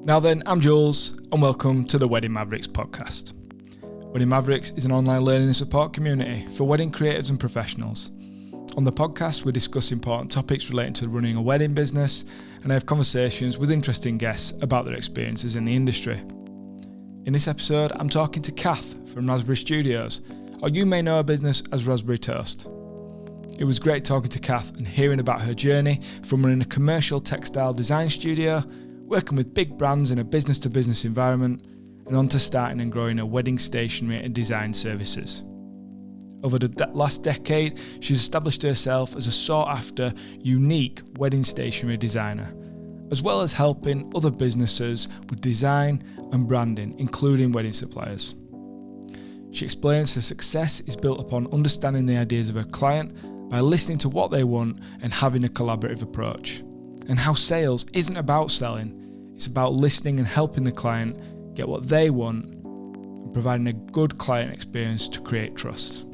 Now then, I'm Jules, and welcome to the Wedding Mavericks podcast. Wedding Mavericks is an online learning and support community for wedding creatives and professionals. On the podcast, we discuss important topics relating to running a wedding business, and I have conversations with interesting guests about their experiences in the industry. In this episode, I'm talking to Cath from Raspberry Studios, or you may know her business as Raspberry Toast. It was great talking to Cath and hearing about her journey from running a commercial textile design studio, working with big brands in a business-to-business environment, and on to starting and growing her wedding stationery and design services. Over the last decade, she's established herself as a sought-after, unique wedding stationery designer, as well as helping other businesses with design and branding, including wedding suppliers. She explains her success is built upon understanding the ideas of her client by listening to what they want and having a collaborative approach, and how sales isn't about selling, it's about listening and helping the client get what they want and providing a good client experience to create trust.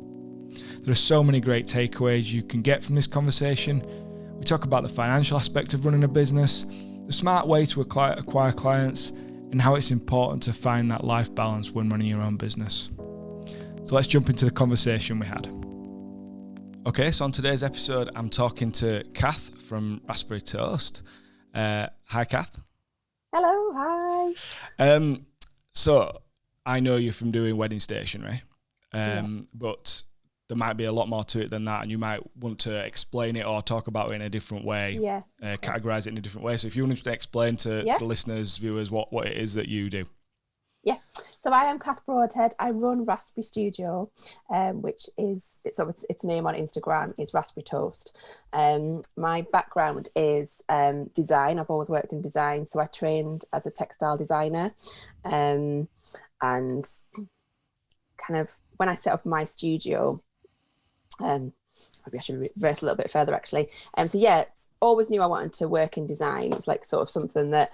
There are so many great takeaways you can get from this conversation. We talk about the financial aspect of running a business, the smart way to acquire clients, and how it's important to find that life balance when running your own business. So let's jump into the conversation we had. Okay, so on today's episode, I'm talking to Cath from Raspberry Toast. Hi, Cath. Hello, hi. So I know you from doing wedding stationery, but there might be a lot more to it than that, and you might want to explain it or talk about it in a different way, categorize it in a different way. So if you want to explain to the listeners, viewers, what it is that you do. Yeah, so I am Cath Broadhead. I run Raspberry Studio, which is its name on Instagram is Raspberry Toast. My background is design. I've always worked in design, so I trained as a textile designer, and kind of when I set up my studio, maybe I should reverse a little bit further actually. Always knew I wanted to work in design. It was like sort of something that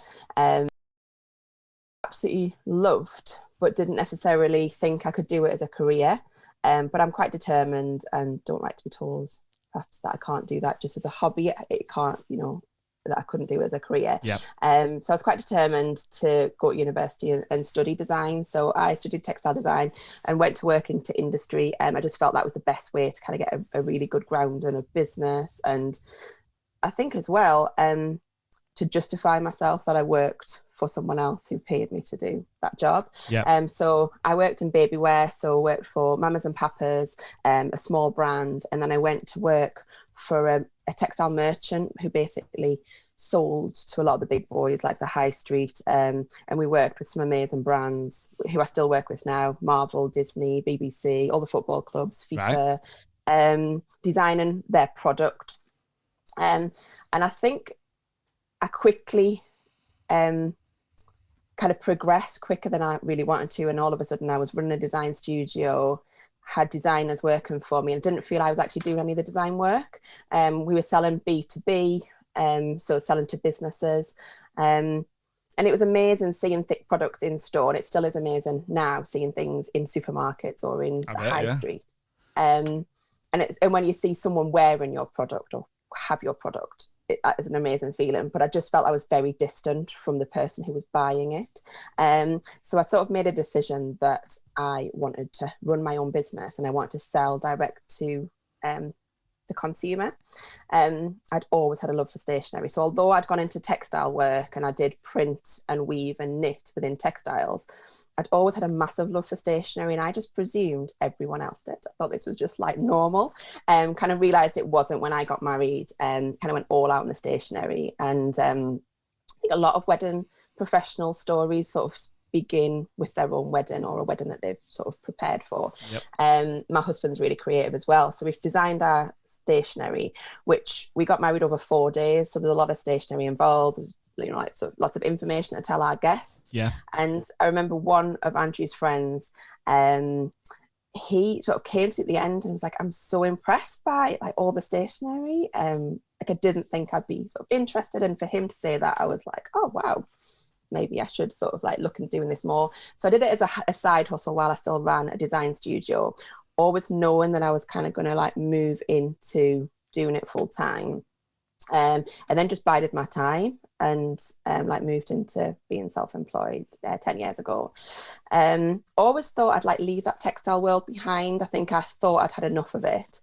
absolutely loved, but didn't necessarily think I could do it as a career. But I'm quite determined and don't like to be told perhaps that I can't do that just as a hobby. It can't, that I couldn't do it as a career. Yeah. So I was quite determined to go to university and study design. So I studied textile design and went to work into industry. I just felt that was the best way to kind of get a really good ground in a business. And I think as well, to justify myself that I worked for someone else who paid me to do that job. Yeah. So I worked in baby wear, so worked for Mamas and Papas, a small brand, and then I went to work for a textile merchant who basically sold to a lot of the big boys like the high street, and we worked with some amazing brands who I still work with now: Marvel, Disney, BBC, all the football clubs, FIFA, designing their product. And I think I quickly kind of progressed quicker than I really wanted to, and all of a sudden I was running a design studio, had designers working for me, and didn't feel I was actually doing any of the design work. We were selling B2B, so selling to businesses, and it was amazing seeing thick products in store, and it still is amazing now seeing things in supermarkets or in the high street. And when you see someone wearing your product or have your product, that is an amazing feeling. But I just felt I was very distant from the person who was buying it. So I sort of made a decision that I wanted to run my own business and I wanted to sell direct to the consumer. I'd always had a love for stationery. So although I'd gone into textile work and I did print and weave and knit within textiles, I'd always had a massive love for stationery, and I just presumed everyone else did. I thought this was just like normal. Kind of realised it wasn't when I got married, and kind of went all out in the stationery. And I think a lot of wedding professional stories sort of begin with their own wedding or a wedding that they've sort of prepared for. Yep. My husband's really creative as well. So we've designed our stationery, which we got married over 4 days. So there's a lot of stationery involved. There's lots of information to tell our guests. Yeah. And I remember one of Andrew's friends, he sort of came to the end and was like, I'm so impressed by like all the stationery. Like I didn't think I'd be sort of interested. And for him to say that, I was like, oh, wow. Maybe I should sort of like look into doing this more. So I did it as a side hustle while I still ran a design studio, always knowing that I was kind of going to like move into doing it full time. And then just bided my time. and like moved into being self-employed 10 years ago. Always thought I'd like leave that textile world behind. I think I thought I'd had enough of it.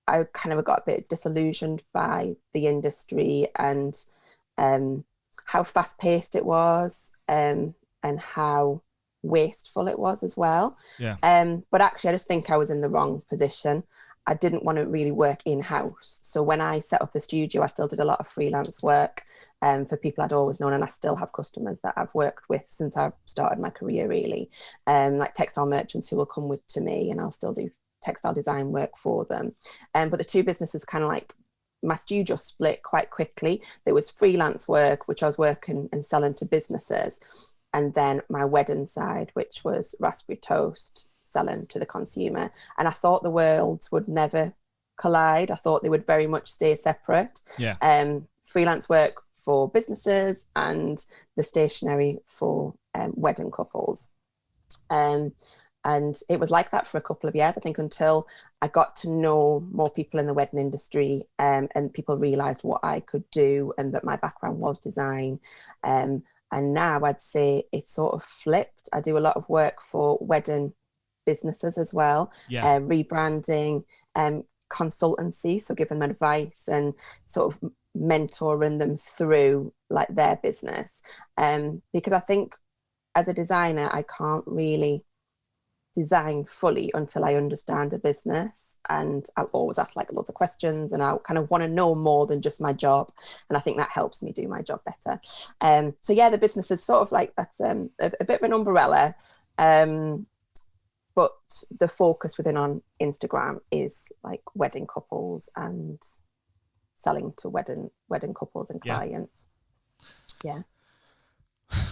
I kind of got a bit disillusioned by the industry and how fast-paced it was, and how wasteful it was as well. Yeah. But actually, I just think I was in the wrong position. I didn't want to really work in-house. So when I set up the studio, I still did a lot of freelance work for people I'd always known, and I still have customers that I've worked with since I started my career, really. Like textile merchants who will come to me, and I'll still do textile design work for them. But the two businesses kind of like, my studio split quite quickly. There was freelance work, which I was working and selling to businesses, and then my wedding side, which was raspberry toast, selling to the consumer. And I thought the worlds would never collide. I thought they would very much stay separate. Yeah. Freelance work for businesses and the stationery for wedding couples. And it was like that for a couple of years, I think, until I got to know more people in the wedding industry, and people realised what I could do and that my background was design. And now I'd say it's sort of flipped. I do a lot of work for wedding businesses as well, rebranding, consultancy, so giving them advice and sort of mentoring them through like their business. Because I think as a designer, I can't really design fully until I understand a business, and I'll always ask like lots of questions, and I kind of want to know more than just my job, and I think that helps me do my job better. So yeah, the business is sort of like that's a bit of an umbrella, but the focus within on Instagram is like wedding couples and selling to wedding couples and clients. Yeah.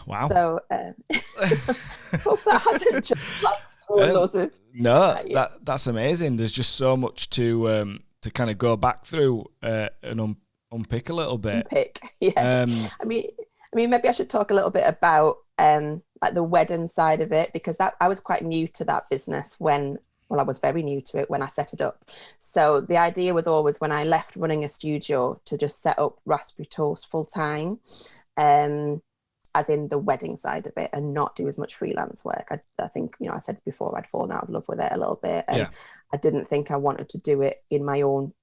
Wow. So hope that hasn't just like loads of that's amazing. There's just so much to kind of go back through and unpick a little bit. Yeah. I mean, maybe I should talk a little bit about like the wedding side of it, because I was quite new to that business I was very new to it when I set it up. So the idea was always, when I left running a studio, to just set up Raspberry Toast full time, as in the wedding side of it, and not do as much freelance work. I think, I said before, I'd fallen out of love with it a little bit, and I didn't think I wanted to do it in my own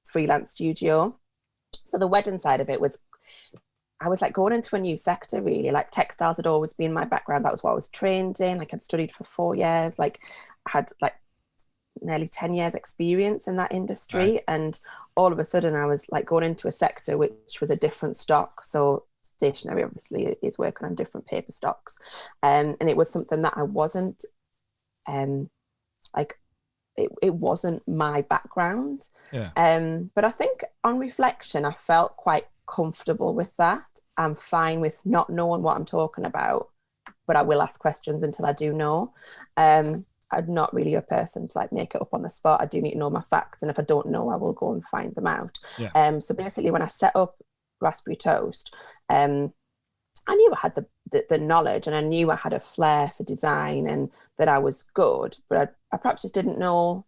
freelance studio. So the wedding side of it was, I was like going into a new sector, really. Like textiles had always been my background. That was what I was trained in. Like I'd studied for 4 years, like I had like nearly 10 years experience in that industry. Right. And all of a sudden I was like going into a sector which was a different stock. So stationery obviously is working on different paper stocks. And it was something that I wasn't like, it wasn't my background. Yeah. But I think on reflection, I felt quite comfortable with that. I'm fine with not knowing what I'm talking about, but I will ask questions until I do know. I'm not really a person to like make it up on the spot. I do need to know my facts, and if I don't know, I will go and find them out. Yeah. So basically, when I set up Raspberry Toast, I knew I had the knowledge, and I knew I had a flair for design and that I was good, but I perhaps just didn't know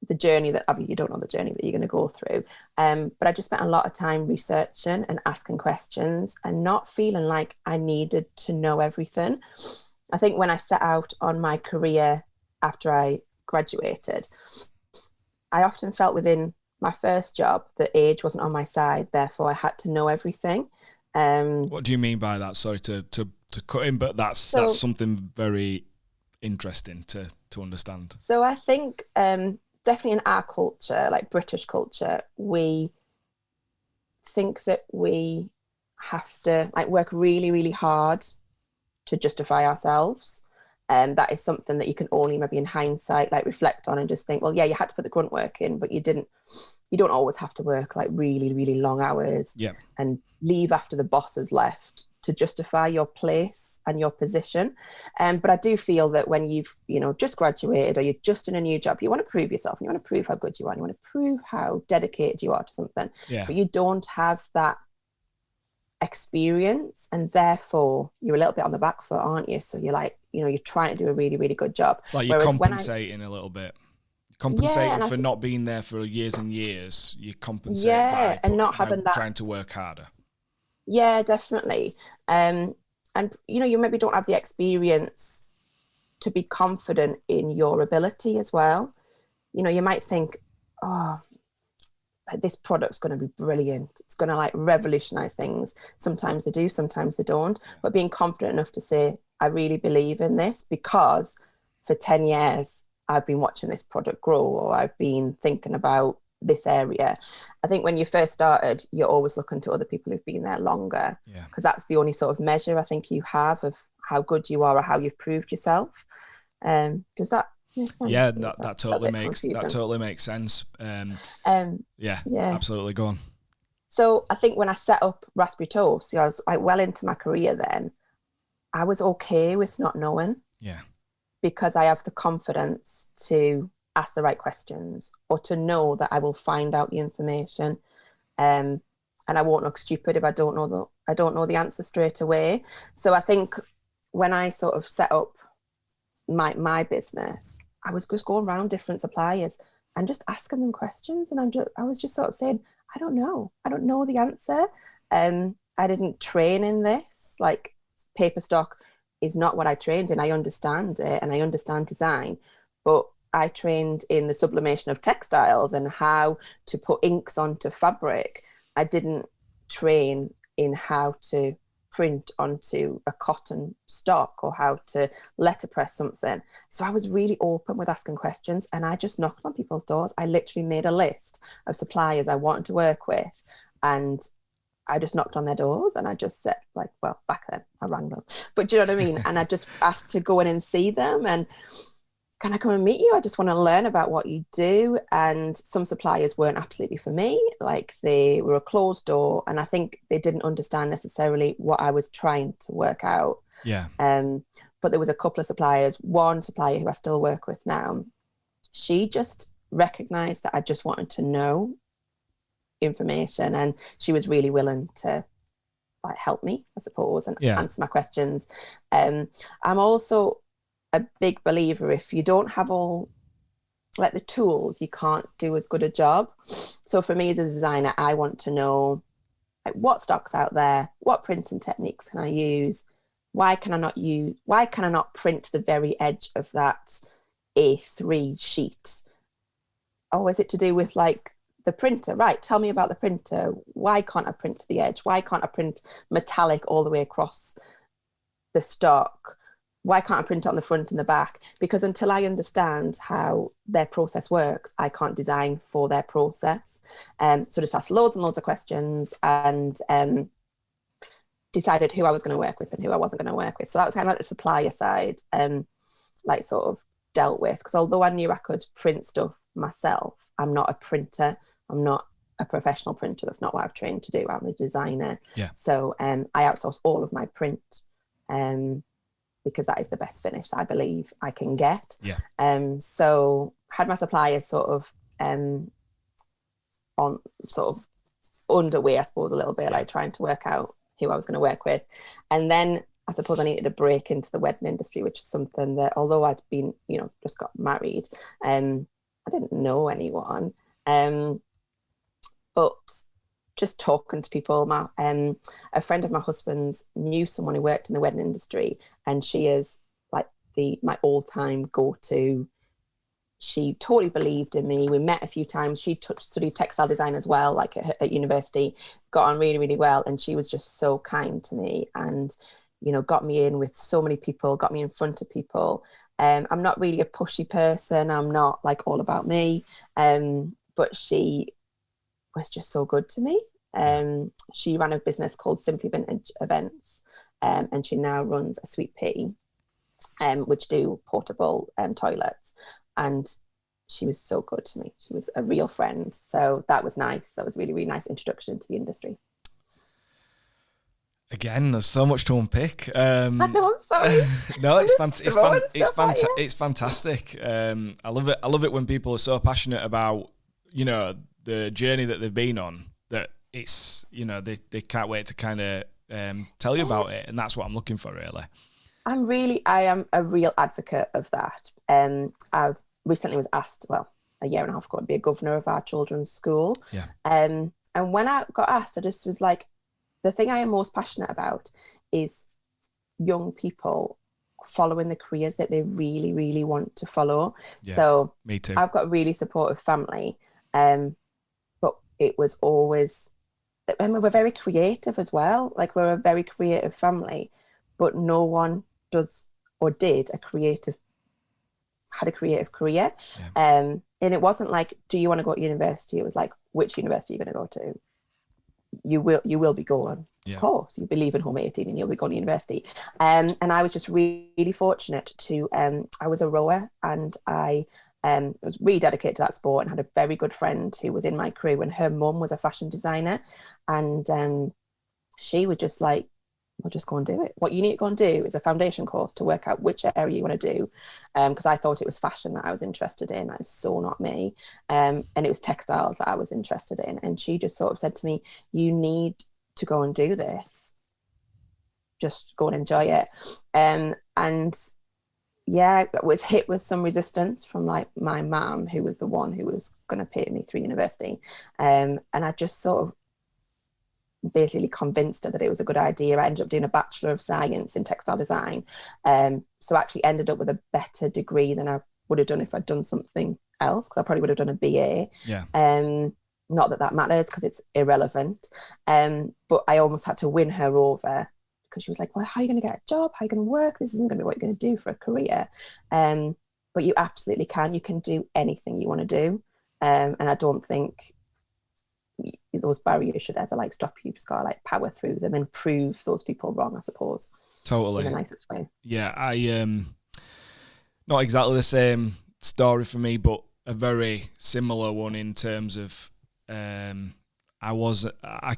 the journey that, I mean, you don't know the journey that you're going to go through. But I just spent a lot of time researching and asking questions and not feeling like I needed to know everything. I think when I set out on my career after I graduated, I often felt within my first job that age wasn't on my side, therefore I had to know everything. What do you mean by that? Sorry to cut in, but that's something very interesting to understand. So I think definitely in our culture, like British culture, we think that we have to like work really, really hard to justify ourselves. That is something that you can only maybe in hindsight like reflect on and just think, well, yeah, you had to put the grunt work in, but you don't always have to work like really, really long hours and leave after the boss has left to justify your place and your position. But I do feel that when you've, just graduated or you're just in a new job, you want to prove yourself and you want to prove how good you are. And you want to prove how dedicated you are to something, but you don't have that experience, and therefore you're a little bit on the back foot, aren't you? So you're like, you're trying to do a really, really good job. It's like you're compensating a little bit. compensated for not being there for years and years. You compensate by trying to work harder. Yeah, definitely. And you maybe don't have the experience to be confident in your ability as well. You might think, oh, this product's going to be brilliant. It's going to revolutionize things. Sometimes they do, sometimes they don't. Yeah. But being confident enough to say, I really believe in this because for 10 years, I've been watching this product grow, or I've been thinking about this area. I think when you first started, you're always looking to other people who've been there longer, because that's the only sort of measure I think you have of how good you are or how you've proved yourself. Does that make sense? Yeah, that totally makes sense. Yeah, absolutely. Go on. So I think when I set up Raspberry Toast, I was well into my career then, I was okay with not knowing. Yeah. Because I have the confidence to ask the right questions, or to know that I will find out the information, and I won't look stupid if I don't know the answer straight away. So I think when I sort of set up my business, I was just going around different suppliers and just asking them questions, and I was just sort of saying, I don't know the answer. I didn't train in this, like paper stock is not what I trained in. I understand it and I understand design, but I trained in the sublimation of textiles and how to put inks onto fabric. I didn't train in how to print onto a cotton stock or how to letterpress something. So I was really open with asking questions, and I just knocked on people's doors. I literally made a list of suppliers I wanted to work with, and I just knocked on their doors, and I just said, back then I rang them, but do you know what I mean? And I just asked to go in and see them, and can I come and meet you? I just want to learn about what you do. And some suppliers weren't absolutely for me, they were a closed door, and I think they didn't understand necessarily what I was trying to work out. Yeah. But there was a couple of suppliers. One supplier who I still work with now, she just recognized that I just wanted to know information, and she was really willing to help me, I suppose, and answer my questions. I'm also a big believer, if you don't have all the tools, you can't do as good a job. So for me as a designer, I want to know what stock's out there, what printing techniques can I use, why can I not print the very edge of that A3 sheet? Oh, is it to do with the printer? Right, tell me about the printer. Why can't I print to the edge? Why can't I print metallic all the way across the stock? Why can't I print it on the front and the back? Because until I understand how their process works, I can't design for their process. So just asked loads and loads of questions, and decided who I was going to work with and who I wasn't going to work with. So that was kind of the supplier side, sort of dealt with. Because although I knew I could print stuff myself, I'm not a printer. I'm not a professional printer. That's not what I've trained to do. I'm a designer. Yeah. So I outsource all of my print, because that is the best finish that I believe I can get. Yeah. So had my suppliers sort of on sort of underway, I suppose, a little bit, trying to work out who I was going to work with. And then I suppose I needed a break into the wedding industry, which is something that, although I'd been, just got married, I didn't know anyone. But just talking to people, a friend of my husband's knew someone who worked in the wedding industry, and she is my all-time go-to. She totally believed in me. We met a few times. She studied textile design as well, at university, got on really, really well. And she was just so kind to me, and, got me in with so many people, got me in front of people. I'm not really a pushy person. I'm not all about me. But she was just so good to me. She ran a business called Simply Vintage Events, and she now runs a Sweet Pea, which do portable toilets. And she was so good to me. She was a real friend. So that was nice. That was really, really nice introduction to the industry. Again, there's so much to unpick. I know, I'm sorry. No, it's fantastic. I love it when people are so passionate about, the journey that they've been on, that it's, they can't wait to kind of tell you about it. And that's what I'm looking for, really. I am a real advocate of that. I've recently was asked, a year and a half ago to be a governor of our children's school. Yeah. And when I got asked, I just was like, the thing I am most passionate about is young people following the careers that they really, really want to follow. Yeah, so me too. I've got a really supportive family, but it was always, and we were very creative as well. Like, we're a very creative family, but no one does or did had a creative career. Yeah. And it wasn't like, do you want to go to university? It was like, which university are you going to go to? You will be going. Yeah. Of course, you'll be leaving home at 18 and you'll be going to university. And I was just really fortunate to, I was a rower, and I was really dedicated to that sport, and had a very good friend who was in my crew, and her mum was a fashion designer. And she would just like, well, just go and do it. What you need to go and do is a foundation course to work out which area you want to do. Because I thought it was fashion that I was interested in. That is so not me. And it was textiles that I was interested in. And she just sort of said to me, you need to go and do this. Just go and enjoy it. And yeah, I was hit with some resistance from like my mum, who was the one who was going to pay me through university. And I just sort of basically convinced her that it was a good idea. I ended up doing a Bachelor of Science in Textile Design. So I actually ended up with a better degree than I would have done if I'd done something else, because I probably would have done a BA. Yeah. Not that matters, because it's irrelevant. But I almost had to win her over, because she was like, well, how are you going to get a job? How are you going to work? This isn't going to be what you're going to do for a career. But you absolutely can. You can do anything you want to do. And I don't think those barriers should ever like stop you. You just gotta like power through them and prove those people wrong, I suppose. Totally. In the nicest way. Yeah, I not exactly the same story for me, but a very similar one in terms of I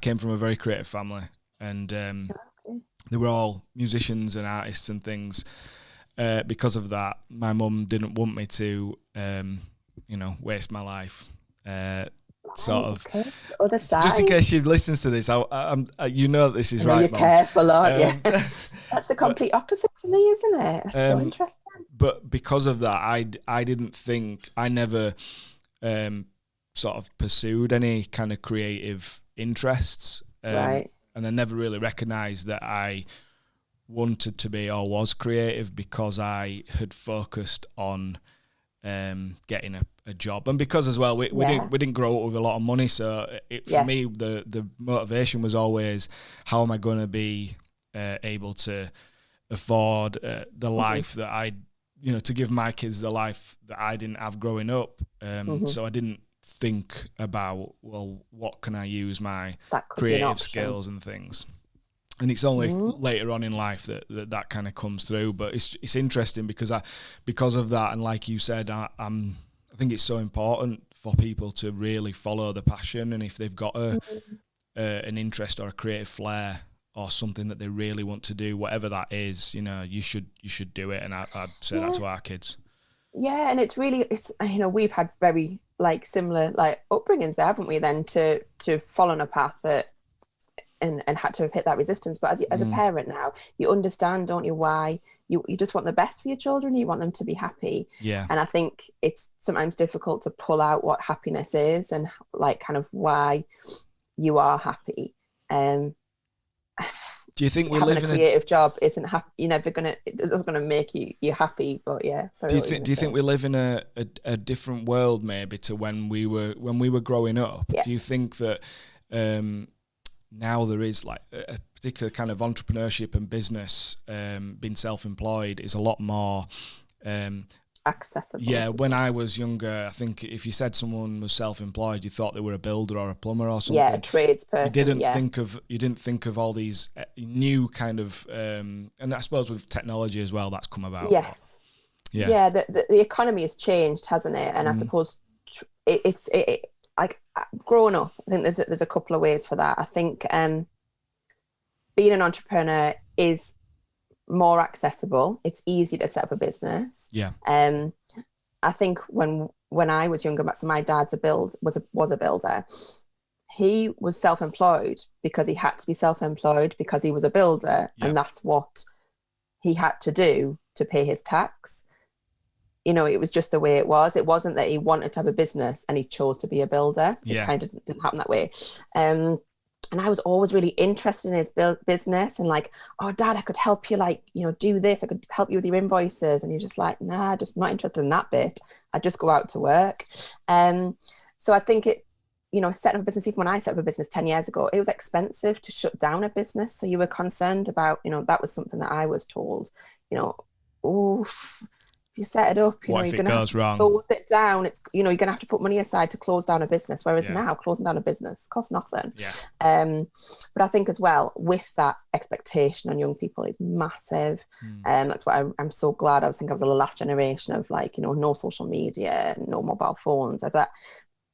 came from a very creative family, and they were all musicians and artists and things. Because of that, my mum didn't want me to waste my life. Sort of. Okay. Other side. Just in case she listens to this, I'm you know that this is right. You're careful, aren't you? That's the complete opposite to me, isn't it? That's so interesting. But because of that, I never sort of pursued any kind of creative interests, right? And I never really recognised that I wanted to be or was creative, because I had focused on getting a job, and because as well we didn't grow up with a lot of money, so for me the motivation was always, how am I going to be able to afford the life that I to give my kids the life that I didn't have growing up. So I didn't think about, well, what can I use my creative skills and things. And it's only later on in life that kind of comes through. But it's interesting because of that, and like you said, I think it's so important for people to really follow the passion, and if they've got an interest or a creative flair or something that they really want to do, whatever that is, you should do it. And I'd say that to our kids. Yeah, and it's we've had very like similar like upbringings there, haven't we? Then to follow a path that. And had to have hit that resistance. But as a parent now, you understand, don't you, why you just want the best for your children. You want them to be happy. Yeah. And I think it's sometimes difficult to pull out what happiness is and like kind of why you are happy. Do you think we live in a creative job isn't happy? You're never gonna. It's gonna make you happy. But yeah. Sorry, do you think we live in a different world maybe to when we were growing up? Yeah. Do you think that now there is like a particular kind of entrepreneurship and business, being self-employed is a lot more accessible? Yeah, when I was younger, I think if you said someone was self-employed, you thought they were a builder or a plumber or something. Yeah, a tradesperson. You didn't think of all these new kind of, and I suppose with technology as well, that's come about. Yes. Yeah. The economy has changed, hasn't it? And I suppose it's like growing up, I think there's a couple of ways for that. I think being an entrepreneur is more accessible. It's easy to set up a business. Yeah. I think when I was younger, so my dad's was a builder. He was self-employed because he had to be self-employed because he was a builder, and that's what he had to do to pay his tax. you know, it was just the way it was. It wasn't that he wanted to have a business and he chose to be a builder. It kind of didn't happen that way. And I was always really interested in his business and like, oh, Dad, I could help you, like, you know, do this. I could help you with your invoices. And you're just like, nah, just not interested in that bit. I just go out to work. So I think it, you know, setting up a business, even when I set up a business 10 years ago, it was expensive to shut down a business. So you were concerned about, you know, that was something that I was told, you know, oh, if you set it up, you know, you're going to have to close it down. It's, you know, you're going to have to put money aside to close down a business. Whereas now closing down a business costs nothing. But I think as well, with that expectation on young people is massive. That's why I'm so glad. I was the last generation of, like, you know, no social media, no mobile phones. But,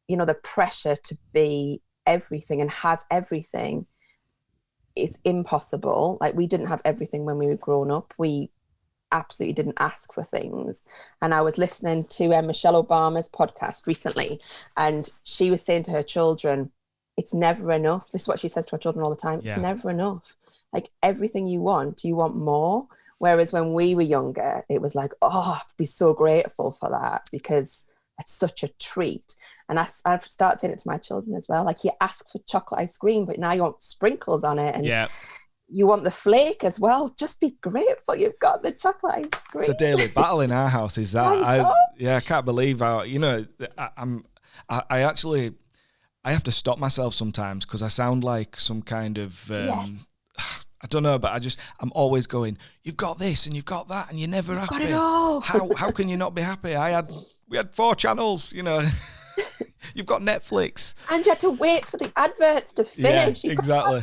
you know, the pressure to be everything and have everything is impossible. Like, we didn't have everything when we were growing up. We absolutely didn't ask for things. And I was listening to Michelle Obama's podcast recently, and she was saying to her children, it's never enough. This is what she says to her children all the time. It's never enough. Like, everything you want more. Whereas when we were younger, it was like, oh, I'd be so grateful for that because it's such a treat. And I've started saying it to my children as well. Like, you ask for chocolate ice cream, but now you want sprinkles on it. And you want the flake as well. Just be grateful you've got the chocolate ice cream. It's a daily battle in our house, is that? I can't believe how, you know, I actually have to stop myself sometimes because I sound like some kind of, I don't know, but I'm always going, you've got this and you've got that and you're never happy. Got it all. How can you not be happy? We had 4 channels, you know. You've got Netflix. And you had to wait for the adverts to finish. Yeah, exactly.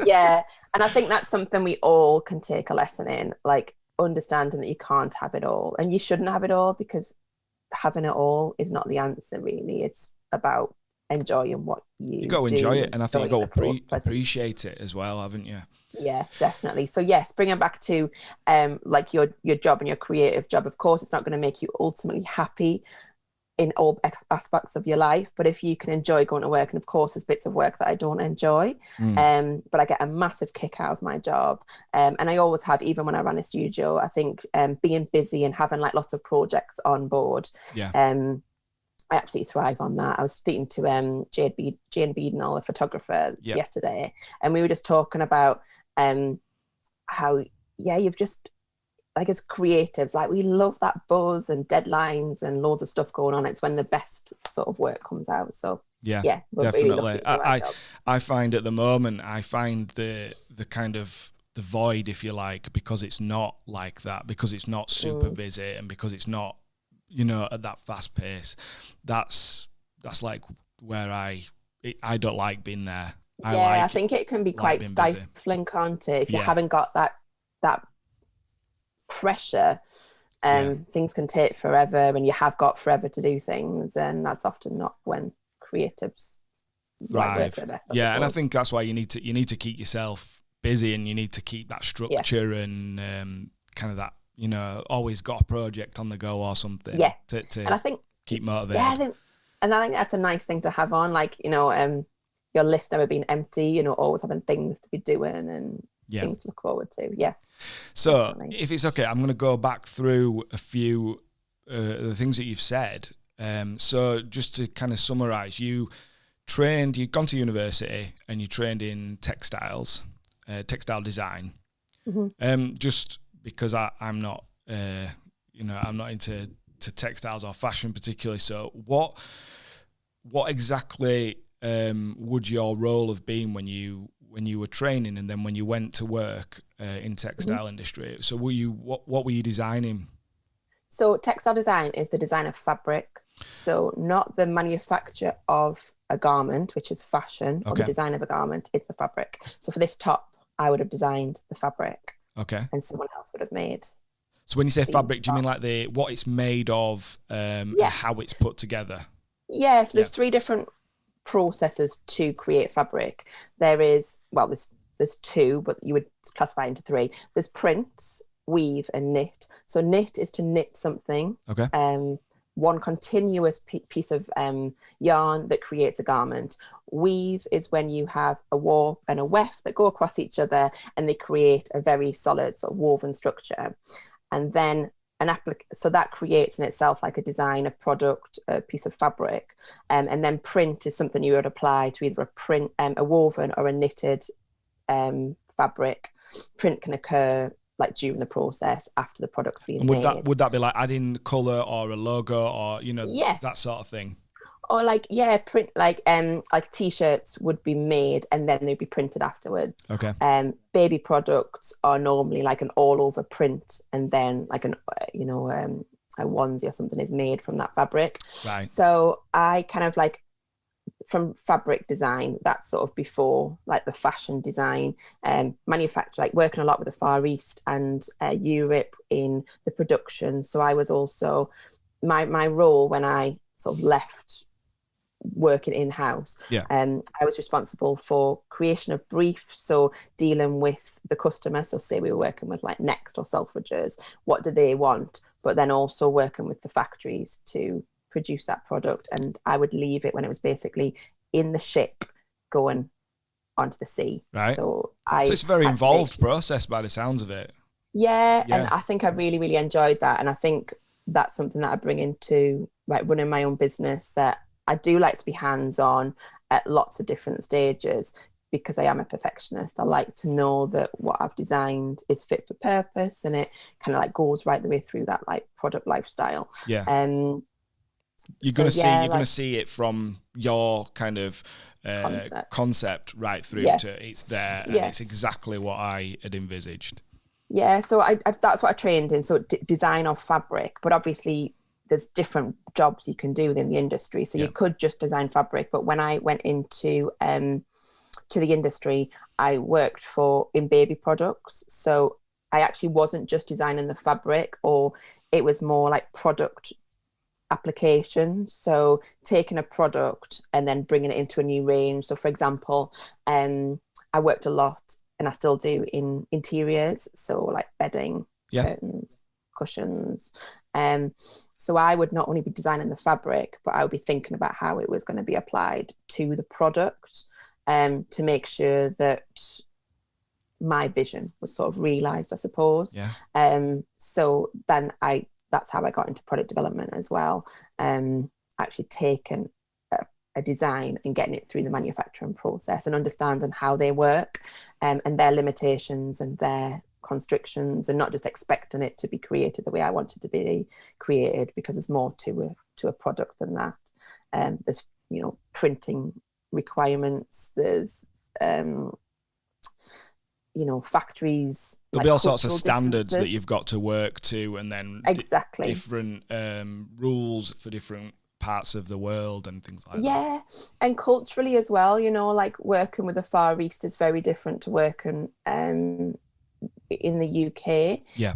Yeah. And I think that's something we all can take a lesson in, like understanding that you can't have it all and you shouldn't have it all, because having it all is not the answer, really. It's about enjoying what you got to enjoy it. And I think you've got to appreciate it as well, haven't you? Yeah, definitely. So yes, bringing back to like your job and your creative job, of course, it's not going to make you ultimately happy in all aspects of your life, but if you can enjoy going to work, and of course there's bits of work that I don't enjoy, but I get a massive kick out of my job, and I always have, even when I ran a studio. I think being busy and having like lots of projects on board, I absolutely thrive on that. I was speaking to Jane Beadnall, a photographer, yesterday, and we were just talking about how you've just, like, as creatives, like, we love that buzz and deadlines and loads of stuff going on. It's when the best sort of work comes out. So we're definitely. Really I find at the moment, the kind of the void, if you like, because it's not like that, because it's not super busy, and because it's not, you know, at that fast pace. That's like where I don't like being there. I think it can be quite stifling, can't it? If you haven't got that pressure, things can take forever, and you have got forever to do things, and that's often not when creatives work their best. And I think that's why you need to keep yourself busy, and you need to keep that structure and kind of that, you know, always got a project on the go or something. To and I think keep motivated. And I think that's a nice thing to have on, like, you know, your list never being empty, you know, always having things to be doing and things to look forward to. So definitely. If it's okay, I'm going to go back through a few the things that you've said. So just to kind of summarize, you've gone to university and you trained in textile design. Just because I'm not, I'm not into textiles or fashion particularly. So what exactly would your role have been when you were training, and then when you went to work in textile industry? So what were you designing? So textile design is the design of fabric. So not the manufacture of a garment, which is fashion, or the design of a garment, it's the fabric. So for this top, I would have designed the fabric. Okay. And someone else would have made. So when you say fabric, do you mean like what it's made of, and how it's put together? Yeah, so there's 3 different processes to create fabric. There's 2, but you would classify into 3. There's print, weave, and knit. So knit is to knit something. Okay. One continuous piece of yarn that creates a garment. Weave is when you have a warp and a weft that go across each other, and they create a very solid sort of woven structure. And then so that creates in itself like a design, a product, a piece of fabric, and then print is something you would apply to either a woven or a knitted fabric. Print can occur like during the process after the product's being made. Would that be like adding colour or a logo or Yeah. that sort of thing? Or print like t-shirts would be made and then they'd be printed afterwards. Okay. Baby products are normally like an all over print and then like a onesie or something is made from that fabric. Right. So I kind of like, from fabric design, that's sort of before like the fashion design, manufacture, like working a lot with the Far East and Europe in the production. So I was also, my role when I sort of left working in-house, I was responsible for creation of briefs, so dealing with the customer. So say we were working with like Next or Selfridges, what do they want? But then also working with the factories to produce that product, and I would leave it when it was basically in the ship going onto the sea. Right. So it's a very involved process by the sounds of it. Yeah, and I think I really, really enjoyed that. And I think that's something that I bring into like running my own business, that I do like to be hands-on at lots of different stages because I am a perfectionist. I like to know that what I've designed is fit for purpose and it kind of like goes right the way through that like product lifestyle. Yeah. You're going to see it from your kind of concept right through to it's there and it's exactly what I had envisaged. Yeah, so I that's what I trained in, so design of fabric, but obviously there's different jobs you can do within the industry. So you could just design fabric, but when I went into to the industry, I worked in baby products. So I actually wasn't just designing the fabric, or it was more like product application. So taking a product and then bringing it into a new range. So for example, I worked a lot, and I still do, in interiors. So like bedding, curtains, cushions. So I would not only be designing the fabric, but I would be thinking about how it was going to be applied to the product, to make sure that my vision was sort of realised, I suppose. Yeah. So then that's how I got into product development as well. Actually taking a design and getting it through the manufacturing process and understanding how they work, and their limitations and their constrictions, and not just expecting it to be created the way I wanted to be created, because there's more to a product than that. There's printing requirements, there's factories. There'll be all sorts of standards that you've got to work to, and then exactly different rules for different parts of the world and things like that. Yeah, and culturally as well, like working with the Far East is very different to working in the UK. Yeah.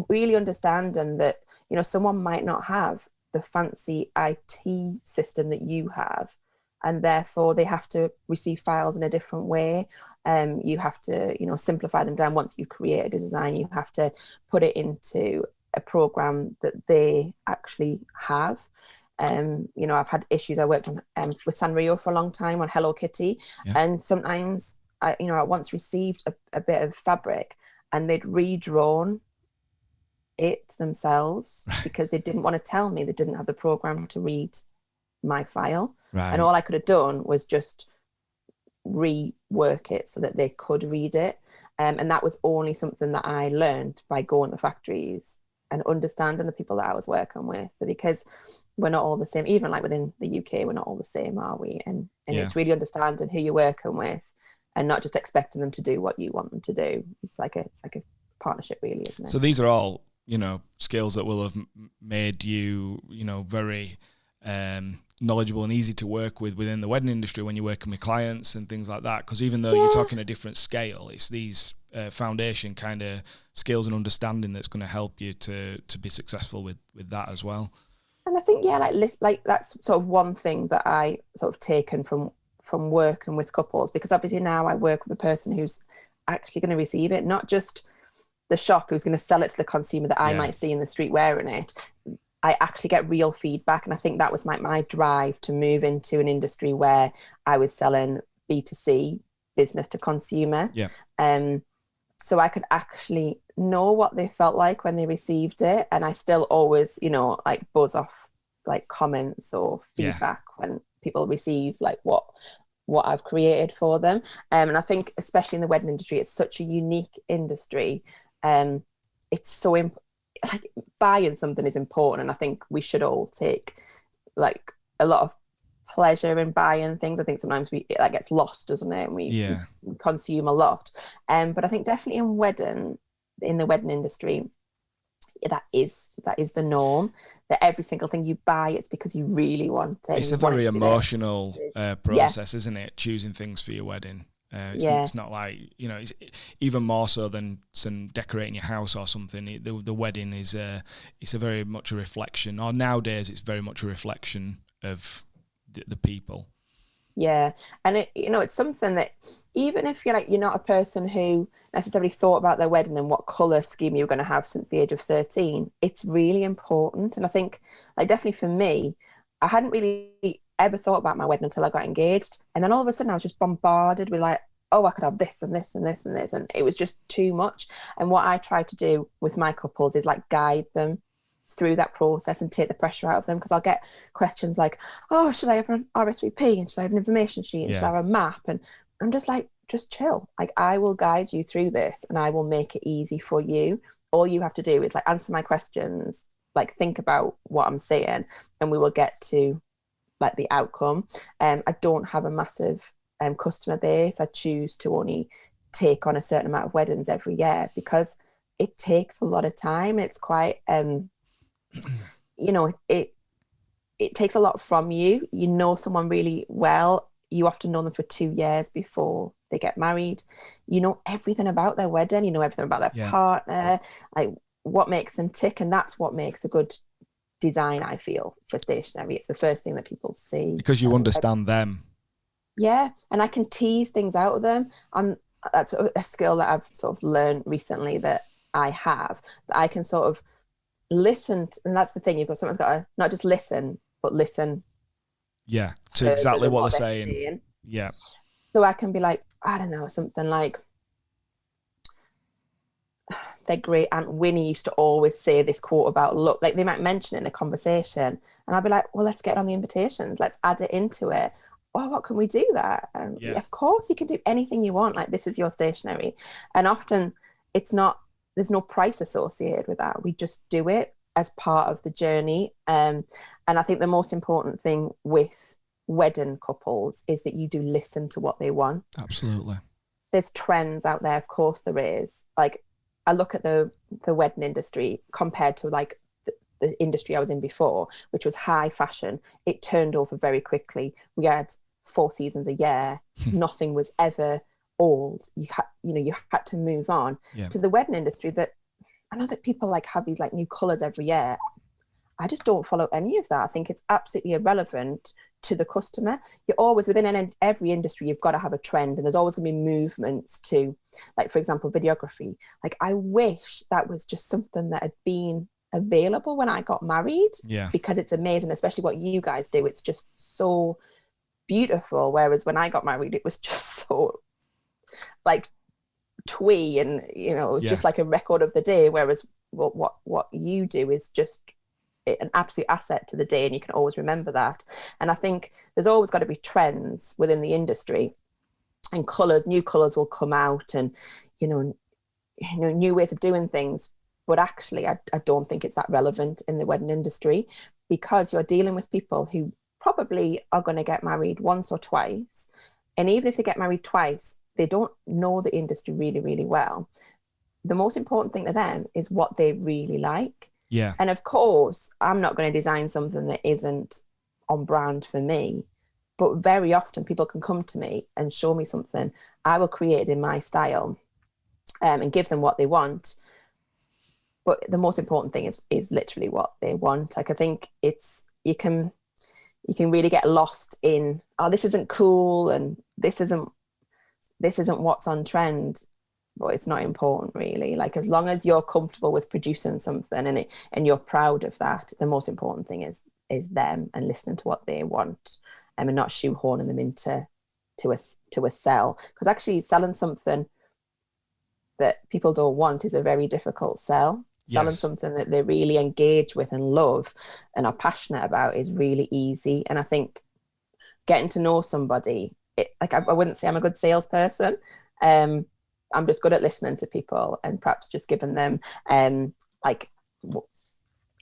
Really understanding that, someone might not have the fancy IT system that you have, and therefore they have to receive files in a different way. You have to, simplify them down. Once you've created a design, you have to put it into a program that they actually have. I've had issues. I worked on with Sanrio for a long time on Hello Kitty, and sometimes I once received a bit of fabric and they'd redrawn it themselves because they didn't want to tell me. They didn't have the program to read my file, and all I could have done was just rework it so that they could read it, and that was only something that I learned by going to factories and understanding the people that I was working with, because we're not all the same. Even like within the UK, we're not all the same, are we? And it's really understanding who you're working with and not just expecting them to do what you want them to do. It's like a partnership, really, isn't it? So these are all, skills that will have made you, very knowledgeable and easy to work with within the wedding industry when you're working with clients and things like that. Because even though you're talking a different scale, it's these foundation kind of skills and understanding that's going to help you to be successful with that as well. And I think like that's sort of one thing that I sort of taken from working with couples, because obviously now I work with a person who's actually going to receive it, not just the shop who's going to sell it to the consumer that I might see in the street wearing it. I actually get real feedback, and I think that was my drive to move into an industry where I was selling B2C, business to consumer. so I could actually know what they felt like when they received it. And I still always, like buzz off like comments or Yeah. feedback when people receive like what I've created for them. And I think especially in the wedding industry, it's such a unique industry. It's so like buying something is important, and I think we should all take like a lot of pleasure in buying things. I think sometimes that gets lost, doesn't it? And we consume a lot. But I think definitely in the wedding industry, that is the norm. That every single thing you buy, it's because you really want it. It's a very emotional process, isn't it? Choosing things for your wedding. It's not like, it's even more so than decorating your house or something. The wedding is it's a very much a reflection, or nowadays it's very much a reflection of the people. Yeah, and it's something that even if you're not a person who necessarily thought about their wedding and what colour scheme you're going to have since the age of 13, it's really important. And I think, like, definitely for me, I hadn't really ever thought about my wedding until I got engaged, and then all of a sudden I was just bombarded with like, oh, I could have this and this and this and this, and it was just too much. And what I try to do with my couples is like guide them through that process and take the pressure out of them, because I'll get questions like, oh, should I have an RSVP, and should I have an information sheet, and should I have a map? And I'm just like, just chill. Like, I will guide you through this and I will make it easy for you. All you have to do is like answer my questions, like think about what I'm saying, and we will get to like the outcome. I don't have a massive customer base. I choose to only take on a certain amount of weddings every year because it takes a lot of time. It's quite it takes a lot from you. You know someone really well. You often know them for 2 years before they get married. You know everything about their wedding. You know everything about their partner, like what makes them tick. And that's what makes a good design, I feel, for stationery. It's the first thing that people see. Because you understand them. Yeah. And I can tease things out of them. And that's a skill that I've sort of learned recently that I have, that I can sort of listen to, and that's the thing, someone's got to not just listen, but listen to exactly what they're saying. Yeah. So I can be like, I don't know, something like, their great Aunt Winnie used to always say this quote about look, like they might mention it in a conversation, and I'll be like, well, let's get on the invitations, let's add it into it. Oh, what can we do that? And of course you can do anything you want, like this is your stationery. And often there's no price associated with that. We just do it as part of the journey. And I think the most important thing with wedding couples is that you do listen to what they want. Absolutely. There's trends out there, of course there is. Like, I look at the wedding industry compared to like the industry I was in before, which was high fashion. It turned over very quickly. We had 4 seasons a year. Nothing was ever old. You had to move on. To the wedding industry, that I know that people like have these like new colors every year. I just don't follow any of that. I think it's absolutely irrelevant to the customer. You're always within every industry, you've got to have a trend, and there's always going to be movements to, like, for example, videography. Like, I wish that was just something that had been available when I got married, because it's amazing, especially what you guys do. It's just so beautiful. Whereas when I got married, it was just so like twee, and it was just like a record of the day. Whereas what you do is just an absolute asset to the day, and you can always remember that. And I think there's always got to be trends within the industry, and new colors will come out, and new ways of doing things. But actually, I don't think it's that relevant in the wedding industry, because you're dealing with people who probably are going to get married once or twice. And even if they get married twice, they don't know the industry really, really well. The most important thing to them is what they really like. Yeah. And of course, I'm not going to design something that isn't on brand for me. But very often people can come to me and show me something. I will create it in my style, and give them what they want. But the most important thing is literally what they want. Like, I think you can really get lost in, oh, this isn't cool, and this isn't what's on trend. But it's not important, really. Like, as long as you're comfortable with producing something and you're proud of that, the most important thing is them, and listening to what they want, and not shoehorning them into a sell. Because actually selling something that people don't want is a very difficult sell. Selling Yes. something that they really engage with and love and are passionate about is really easy. And I think getting to know somebody, I wouldn't say I'm a good salesperson. I'm just good at listening to people and perhaps just giving them like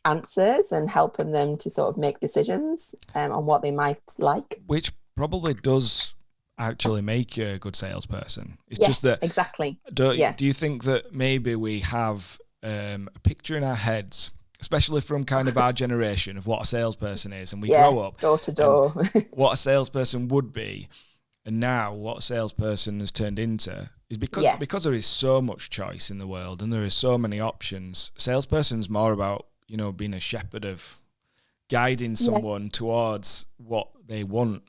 answers and helping them to sort of make decisions on what they might like. Which probably does actually make you a good salesperson. It's Yes, just that exactly. Do you think that maybe we have a picture in our heads, especially from kind of our generation, of what a salesperson is, and we grow up door to door, what a salesperson would be, and now what a salesperson has turned into is because there is so much choice in the world and there is so many options. Salesperson's more about, you know, being a shepherd of guiding someone towards what they want.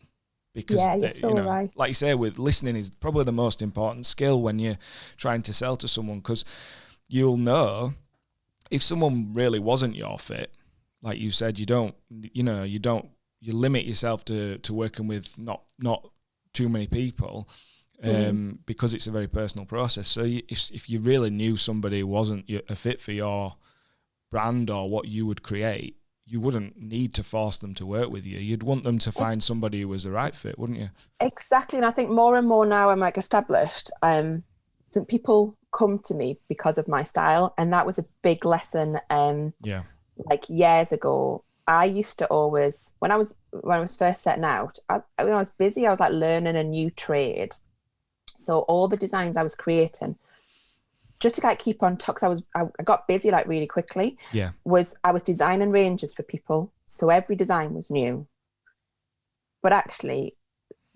Because right. Like you say, with listening is probably the most important skill when you're trying to sell to someone, because you'll know if someone really wasn't your fit. Like you said, you limit yourself to working with not too many people, because it's a very personal process. So if you really knew somebody wasn't a fit for your brand or what you would create, you wouldn't need to force them to work with you. You'd want them to find somebody who was the right fit, wouldn't you? Exactly. And I think more and more now I'm like established, that people come to me because of my style. And that was a big lesson. Like years ago, I used to always, when I was first setting out, when I was busy, I was like learning a new trade. So all the designs I was creating, just to like keep on top, because I got busy like really quickly. I was designing ranges for people, so every design was new. But actually,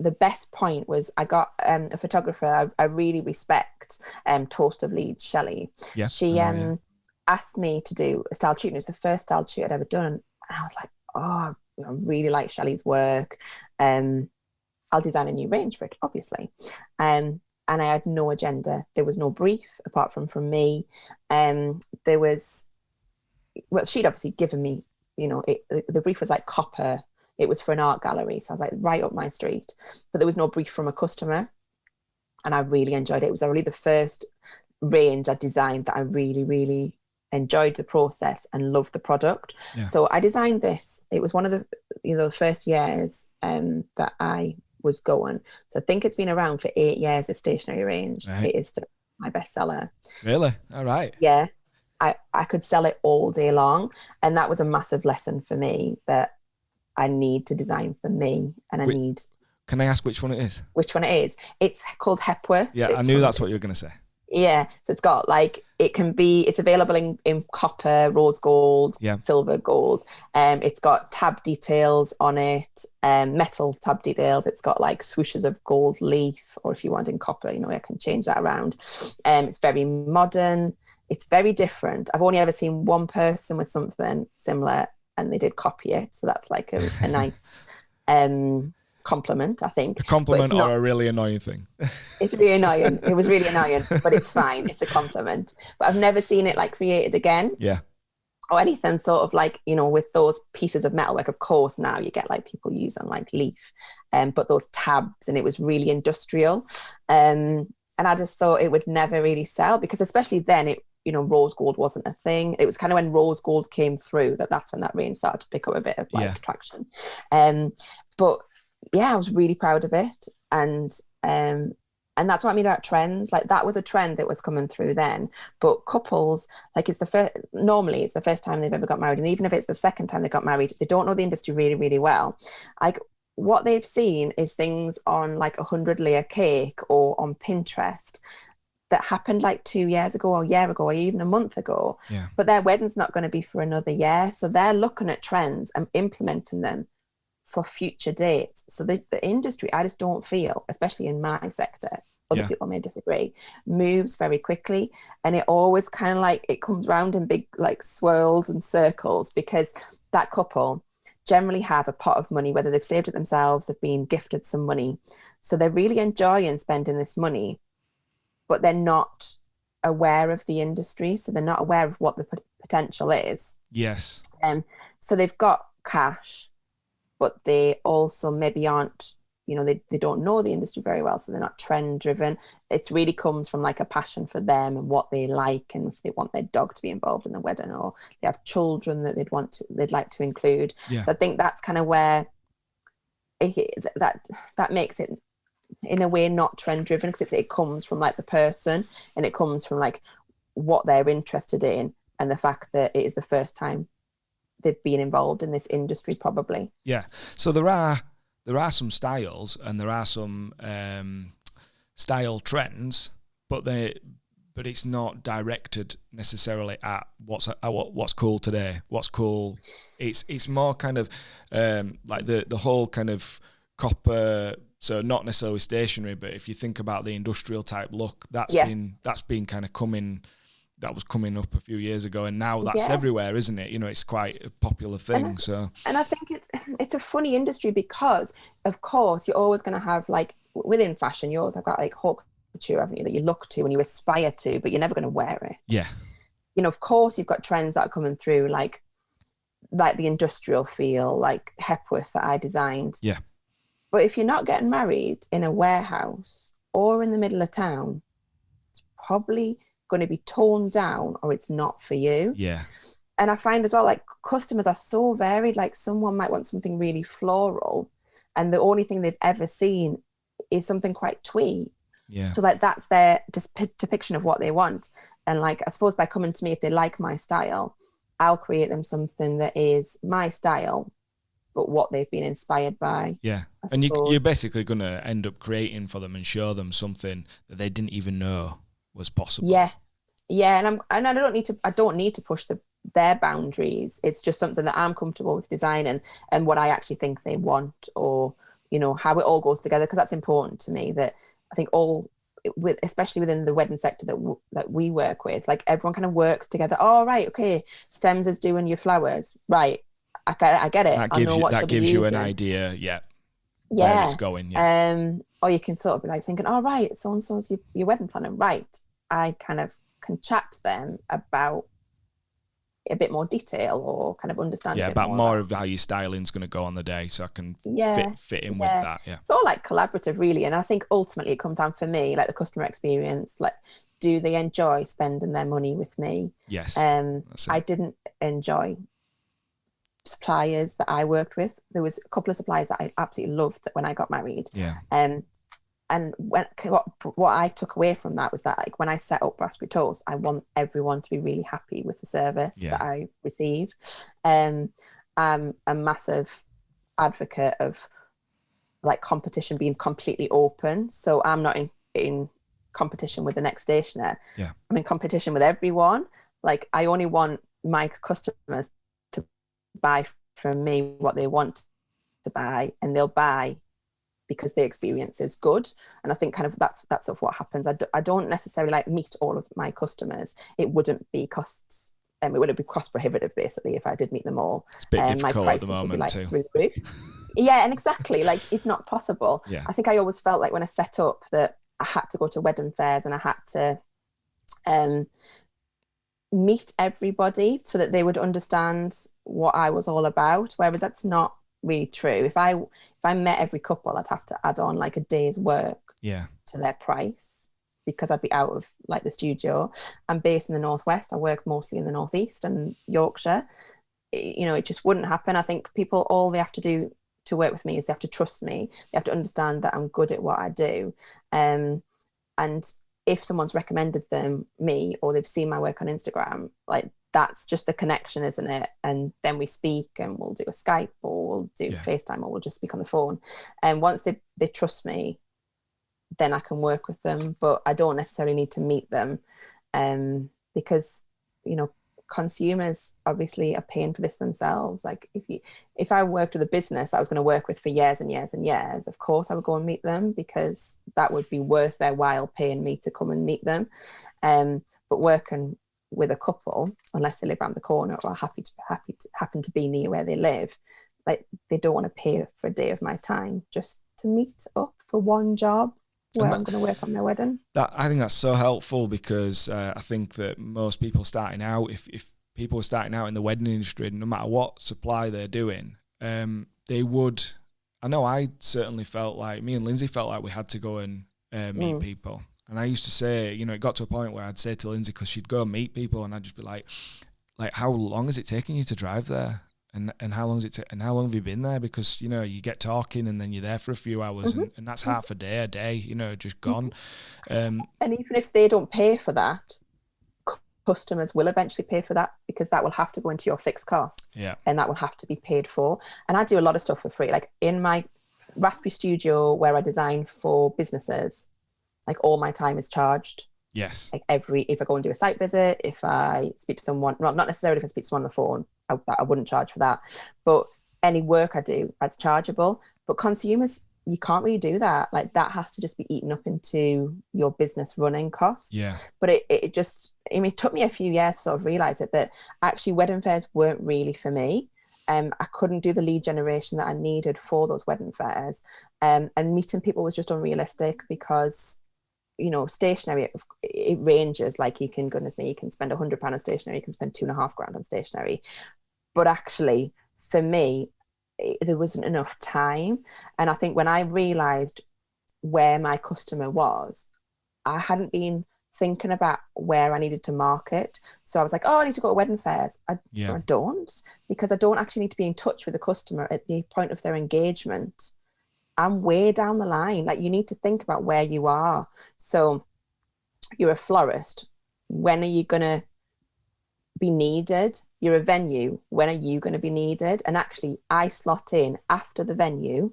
the best point was I got a photographer I really respect, Toast of Leeds, Shelley. She asked me to do a style shoot, and it was the first style shoot I'd ever done. And I was like, oh, I really like Shelley's work. I'll design a new range for it, obviously. And I had no agenda. There was no brief apart from me. There was, well, she'd obviously given me, you know, the brief was like copper. It was for an art gallery. So I was like, right up my street. But there was no brief from a customer. And I really enjoyed it. It was really the first range I designed that I really, really enjoyed the process and loved the product. So I designed this. It was one of the first years that I was going. So I think it's been around for 8 years, the stationery range. Right. It is still my bestseller. Really? All right. Yeah. I could sell it all day long. And that was a massive lesson for me, that I need to design for me, and Can I ask which one it is? Which one it is? It's called Hepworth. Yeah, I knew that's what you were going to say. Yeah, so it's got like, it's available in copper, rose gold, silver gold. It's got tab details on it, metal tab details. It's got like swooshes of gold leaf, or if you want in copper, you know, I can change that around. It's very modern. It's very different. I've only ever seen one person with something similar, and they did copy it. So that's like a nice compliment, I think. A compliment or a really annoying thing? It's really annoying. It was really annoying, but it's fine. It's a compliment. But I've never seen it like created again. Yeah. Or anything sort of like, you know, with those pieces of metalwork. Of course, now you get like people using like leaf, but those tabs, and it was really industrial. And I just thought it would never really sell, because especially then rose gold wasn't a thing. It was kind of when rose gold came through that's when that range started to pick up a bit of like traction. But yeah, I was really proud of it. And that's what I mean about trends. Like, that was a trend that was coming through then. But couples, like, normally it's the first time they've ever got married. And even if it's the second time they got married, they don't know the industry really, really well. Like, what they've seen is things on like 100-layer cake or on Pinterest that happened like 2 years ago or a year ago or even a month ago. Yeah. But their wedding's not going to be for another year. So they're looking at trends and implementing them for future dates. So the industry, I just don't feel, especially in my sector, other people may disagree, moves very quickly. And it always kind of like, it comes round in big like swirls and circles, because that couple generally have a pot of money, whether they've saved it themselves, they've been gifted some money. So they're really enjoying spending this money, but they're not aware of the industry. So they're not aware of what the potential is. Yes. So they've got cash, but they also maybe aren't they don't know the industry very well, so they're not trend driven. It really comes from like a passion for them and what they like, and if they want their dog to be involved in the wedding, or they have children that they'd like to include. Yeah. So I think that's kind of where that makes it in a way not trend driven, because it comes from like the person, and it comes from like what they're interested in, and the fact that it is the first time they've been involved in this industry probably. Yeah. So there are some styles, and there are some style trends, but it's not directed necessarily at what's cool today. What's cool? It's more kind of like the whole kind of copper. So not necessarily stationery, but if you think about the industrial type look, that's been kind of coming. That was coming up a few years ago, and now that's everywhere, isn't it? It's quite a popular thing. And I think it's a funny industry, because of course you're always going to have, like, within fashion, you always have got like haute couture, haven't you, that you look to and you aspire to, but you're never going to wear it. Yeah. Of course you've got trends that are coming through, like the industrial feel, like Hepworth that I designed. Yeah. But if you're not getting married in a warehouse or in the middle of town, it's probably going to be toned down, or it's not for you. Yeah. And I find as well, like, customers are so varied. Like, someone might want something really floral, and the only thing they've ever seen is something quite twee. Yeah. So like that's their depiction of what they want. And like, I suppose by coming to me, if they like my style, I'll create them something that is my style, but what they've been inspired by. Yeah. And you're basically going to end up creating for them and show them something that they didn't even know was possible. Yeah. And I don't need to push their boundaries. It's just something that I'm comfortable with designing, and what I actually think they want, or how it all goes together, because that's important to me. That I think especially within the wedding sector that we work with, like, everyone kind of works together. Oh, right, okay, Stems is doing your flowers, right? I get it. That gives you an idea. Yeah. Where it's going. Yeah. Or you can sort of be like thinking, oh, right, so and so's your wedding planner, right? I kind of can chat to them about a bit more detail, or kind of understand about more of how your styling's going to go on the day, so I can fit in with that. Yeah, it's all like collaborative really. And I think ultimately it comes down, for me, like the customer experience. Like, do they enjoy spending their money with me? Yes. I didn't enjoy suppliers that I worked with. There was a couple of suppliers that I absolutely loved when I got married. Yeah. And what I took away from that was that, like, when I set up Raspberry Toast, I want everyone to be really happy with the service that I receive. I'm a massive advocate of, like, competition being completely open. So I'm not in competition with the next stationer. Yeah. I'm in competition with everyone. Like, I only want my customers to buy from me what they want to buy, and they'll buy because the experience is good. And I think kind of that's sort of what happens. I don't necessarily like meet all of my customers. It wouldn't be cost prohibitive basically if I did meet them all. It's a bit difficult my at the prices would be moment like too. through the roof. Yeah, and exactly, like, it's not possible. Yeah. I think I always felt like when I set up that I had to go to wedding fairs, and I had to meet everybody so that they would understand what I was all about, whereas that's not really true. If I met every couple, I'd have to add on like a day's work to their price, because I'd be out of, like, the studio. I'm based in the Northwest. I work mostly in the Northeast and Yorkshire. It just wouldn't happen. I think people, all they have to do to work with me is they have to trust me. They have to understand that I'm good at what I do. And if someone's recommended me, or they've seen my work on Instagram, like, that's just the connection, isn't it? And then we speak, and we'll do a Skype, or we'll do FaceTime, or we'll just speak on the phone. And once they trust me, then I can work with them. But I don't necessarily need to meet them, because consumers obviously are paying for this themselves. Like, if I worked with a business that I was going to work with for years and years and years, of course I would go and meet them, because that would be worth their while paying me to come and meet them. But working with a couple, unless they live around the corner or happen to be near where they live, like, they don't want to pay for a day of my time just to meet up for one job where I'm going to work on their wedding. I think that's so helpful, because I think that most people starting out, if people are starting out in the wedding industry, no matter what supply they're doing, they would, I know I certainly felt like, me and Lindsay felt like we had to go and meet people. And I used to say, you know, it got to a point where I'd say to Lindsay, because she'd go and meet people, and I'd just be like, how long is it taking you to drive there? And how long is it? And how long have you been there? Because, you know, you get talking and then you're there for a few hours, and that's half a day, you know, just gone. And even if they don't pay for that, customers will eventually pay for that, because that will have to go into your fixed costs, and that will have to be paid for. And I do a lot of stuff for free. Like in my Raspberry Studio, where I design for businesses, like all my time is charged. Yes. Like if I go and do a site visit, if I speak to someone, well, not necessarily if I speak to someone on the phone, I wouldn't charge for that. But any work I do, that's chargeable. But consumers, you can't really do that. Like that has to just be eaten up into your business running costs. Yeah. But it just, I mean, it took me a few years to sort of realize that actually wedding fairs weren't really for me. I couldn't do the lead generation that I needed for those wedding fairs. And meeting people was just unrealistic, because, you know, stationery, it ranges. Like you can, goodness me, you can spend £100 on stationery, you can spend £2,500 on stationery. But actually, for me, there wasn't enough time. And I think when I realised where my customer was, I hadn't been thinking about where I needed to market. So I was like, oh, I need to go to wedding fairs. I don't, because I don't actually need to be in touch with the customer at the point of their engagement. I'm way down the line. Like you need to think about where you are. So you're a florist. When are you going to be needed? You're a venue. When are you going to be needed? And actually I slot in after the venue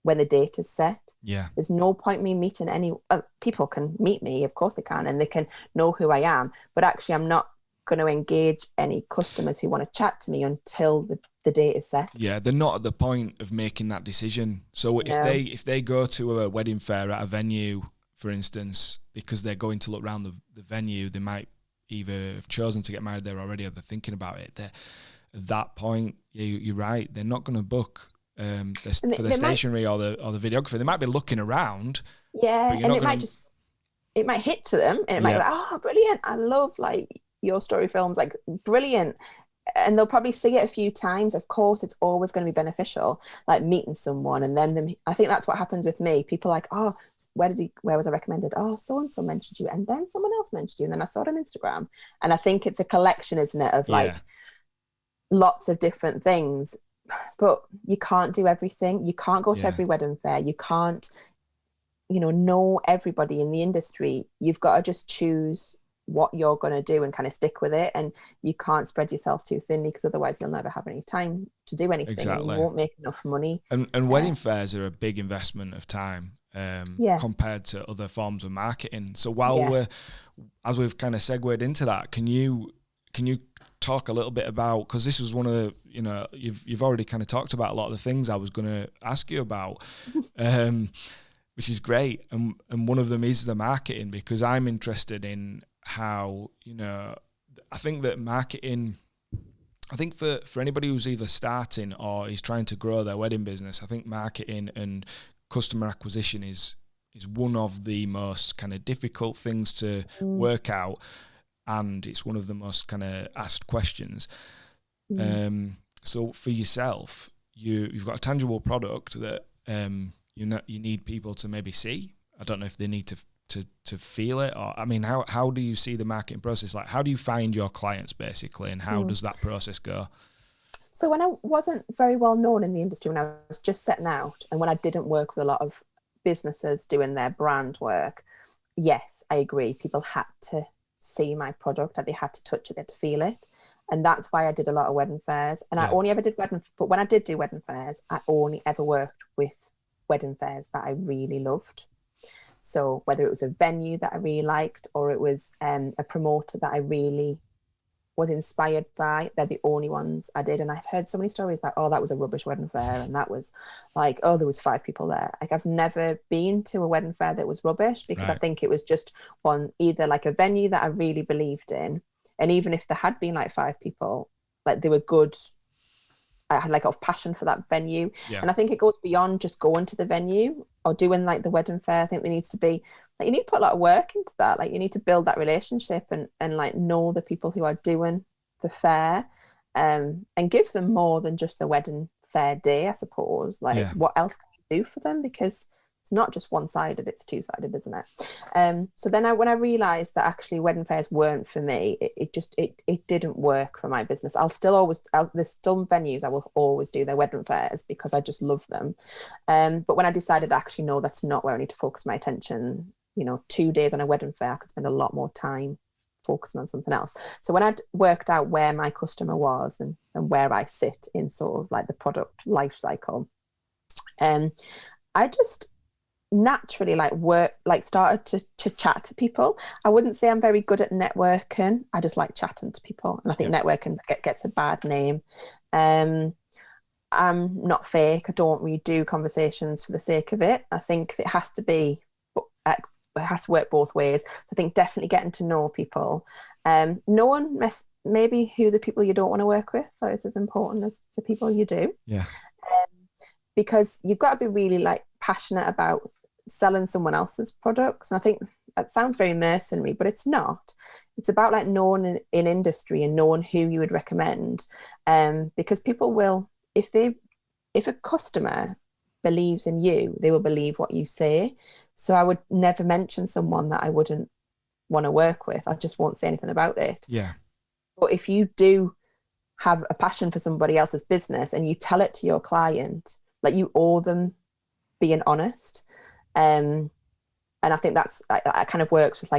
when the date is set. Yeah. There's no point me meeting people can meet me, of course they can, and they can know who I am. But actually I'm not going to engage any customers who want to chat to me until the date is set. Yeah, they're not at the point of making that decision. So if they go to a wedding fair at a venue, for instance, because they're going to look around the venue, they might either have chosen to get married there already, or they're thinking about it. At that point, you're right. They're not going to book for the stationery or the videographer. They might be looking around. Yeah, and it might hit to them, and it might be like, oh, brilliant! I love like your story films, like brilliant. And they'll probably see it a few times. Of course, it's always going to be beneficial, like meeting someone. And then I think that's what happens with me. People are like, oh, where was I recommended? Oh, so-and-so mentioned you. And then someone else mentioned you. And then I saw it on Instagram. And I think it's a collection, isn't it, of like lots of different things. But you can't do everything. You can't go to every wedding fair. You can't, know everybody in the industry. You've got to just choose what you're going to do and kind of stick with it, and you can't spread yourself too thinly, because otherwise you'll never have any time to do anything. Exactly. You won't make enough money, and wedding fairs are a big investment of time compared to other forms of marketing. So as we've kind of segued into that, can you talk a little bit about, because this was one of the, you've already kind of talked about a lot of the things I was going to ask you about, which is great, and one of them is the marketing, because I'm interested in how, I think that marketing, I think for anybody who's either starting or is trying to grow their wedding business, I think marketing and customer acquisition is one of the most kind of difficult things to work out, and it's one of the most kind of asked questions. So for yourself, you've got a tangible product that you need people to maybe see. I don't know if they need to feel it, or I mean, how do you see the marketing process? Like, how do you find your clients basically, and how does that process go? So when I wasn't very well known in the industry, when I was just setting out, and when I didn't work with a lot of businesses doing their brand work, yes, I agree. People had to see my product, that they had to touch it, they had to feel it. And that's why I did a lot of wedding fairs. And I only ever did but when I did do wedding fairs, I only ever worked with wedding fairs that I really loved. So whether it was a venue that I really liked, or it was a promoter that I really was inspired by, they're the only ones I did. And I've heard so many stories like, oh, that was a rubbish wedding fair, and that was like, oh, there was 5 people there. Like, I've never been to a wedding fair that was rubbish, because I think it was just either like a venue that I really believed in, and even if there had been like 5 people, like they were good, I had like a passion for that venue. And I think it goes beyond just going to the venue or doing like the wedding fair. I think there needs to be, like, you need to put a lot of work into that. Like, you need to build that relationship and like know the people who are doing the fair, and give them more than just the wedding fair day, I suppose. Like, what else can you do for them, because it's not just one-sided, it's two-sided, isn't it? So then when I realised that actually wedding fairs weren't for me, it didn't work for my business. There's some venues I will always do their wedding fairs because I just love them. But when I decided actually, no, that's not where I need to focus my attention, 2 days on a wedding fair, I could spend a lot more time focusing on something else. So when I'd worked out where my customer was and where I sit in sort of like the product life cycle, I just naturally started to chat to people. I wouldn't say I'm very good at networking. I just like chatting to people, and I think networking gets a bad name. I'm not fake. I don't really do conversations for the sake of it. I think it has to work both ways. So I think definitely getting to know people, knowing maybe who the people you don't want to work with are as important as the people you do. Yeah. Because you've got to be really like passionate about selling someone else's products. And I think that sounds very mercenary, but it's not. It's about like knowing in industry and knowing who you would recommend. Because people will, if a customer believes in you, they will believe what you say. So I would never mention someone that I wouldn't want to work with. I just won't say anything about it. Yeah. But if you do have a passion for somebody else's business and you tell it to your client, like, you owe them being honest. And I think that kind of works with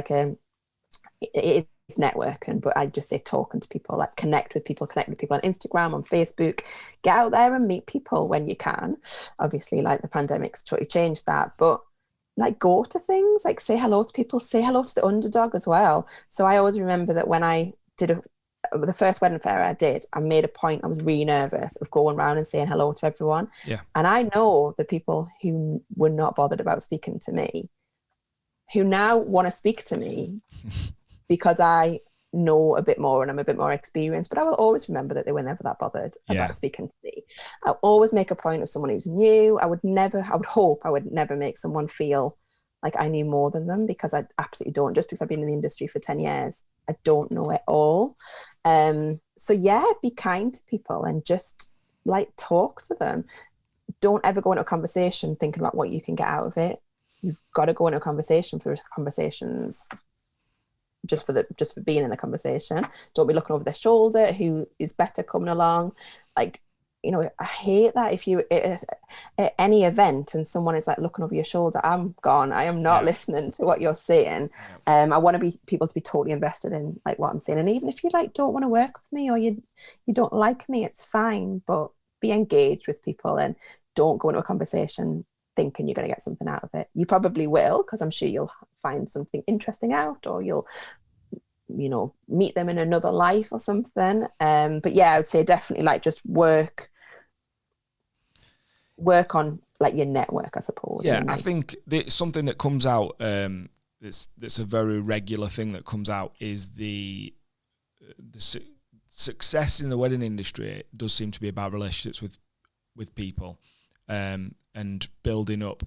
it's networking, but I just say talking to people, like connect with people on Instagram, on Facebook, get out there and meet people when you can. Obviously, like, the pandemic's totally changed that, but like, go to things, like say hello to people, say hello to the underdog as well. So I always remember that when I did the first wedding fair I did, I made a point, I was really nervous of going around and saying hello to everyone. Yeah. And I know the people who were not bothered about speaking to me, who now want to speak to me because I know a bit more and I'm a bit more experienced, but I will always remember that they were never that bothered about speaking to me. I'll always make a point of someone who's new. I would hope I would never make someone feel like I knew more than them, because I absolutely don't. Just because I've been in the industry for 10 years, I don't know it all. So yeah, be kind to people and just like talk to them. Don't ever go into a conversation thinking about what you can get out of it. You've got to go into a conversation for conversations, just for being in a conversation. Don't be looking over their shoulder who is better coming along. Like, I hate that. If you at any event and someone is like looking over your shoulder, I'm gone. I am not listening to what you're saying. I want people to be totally invested in like what I'm saying. And even if you like don't want to work with me or you don't like me, it's fine. But be engaged with people and don't go into a conversation thinking you're going to get something out of it. You probably will, because I'm sure you'll find something interesting out, or you'll meet them in another life or something. But yeah, I would say definitely like just work on like your network, I suppose. Yeah, I think something that comes out, that's a very regular thing that comes out, is the success in the wedding industry does seem to be about relationships with people, and building up.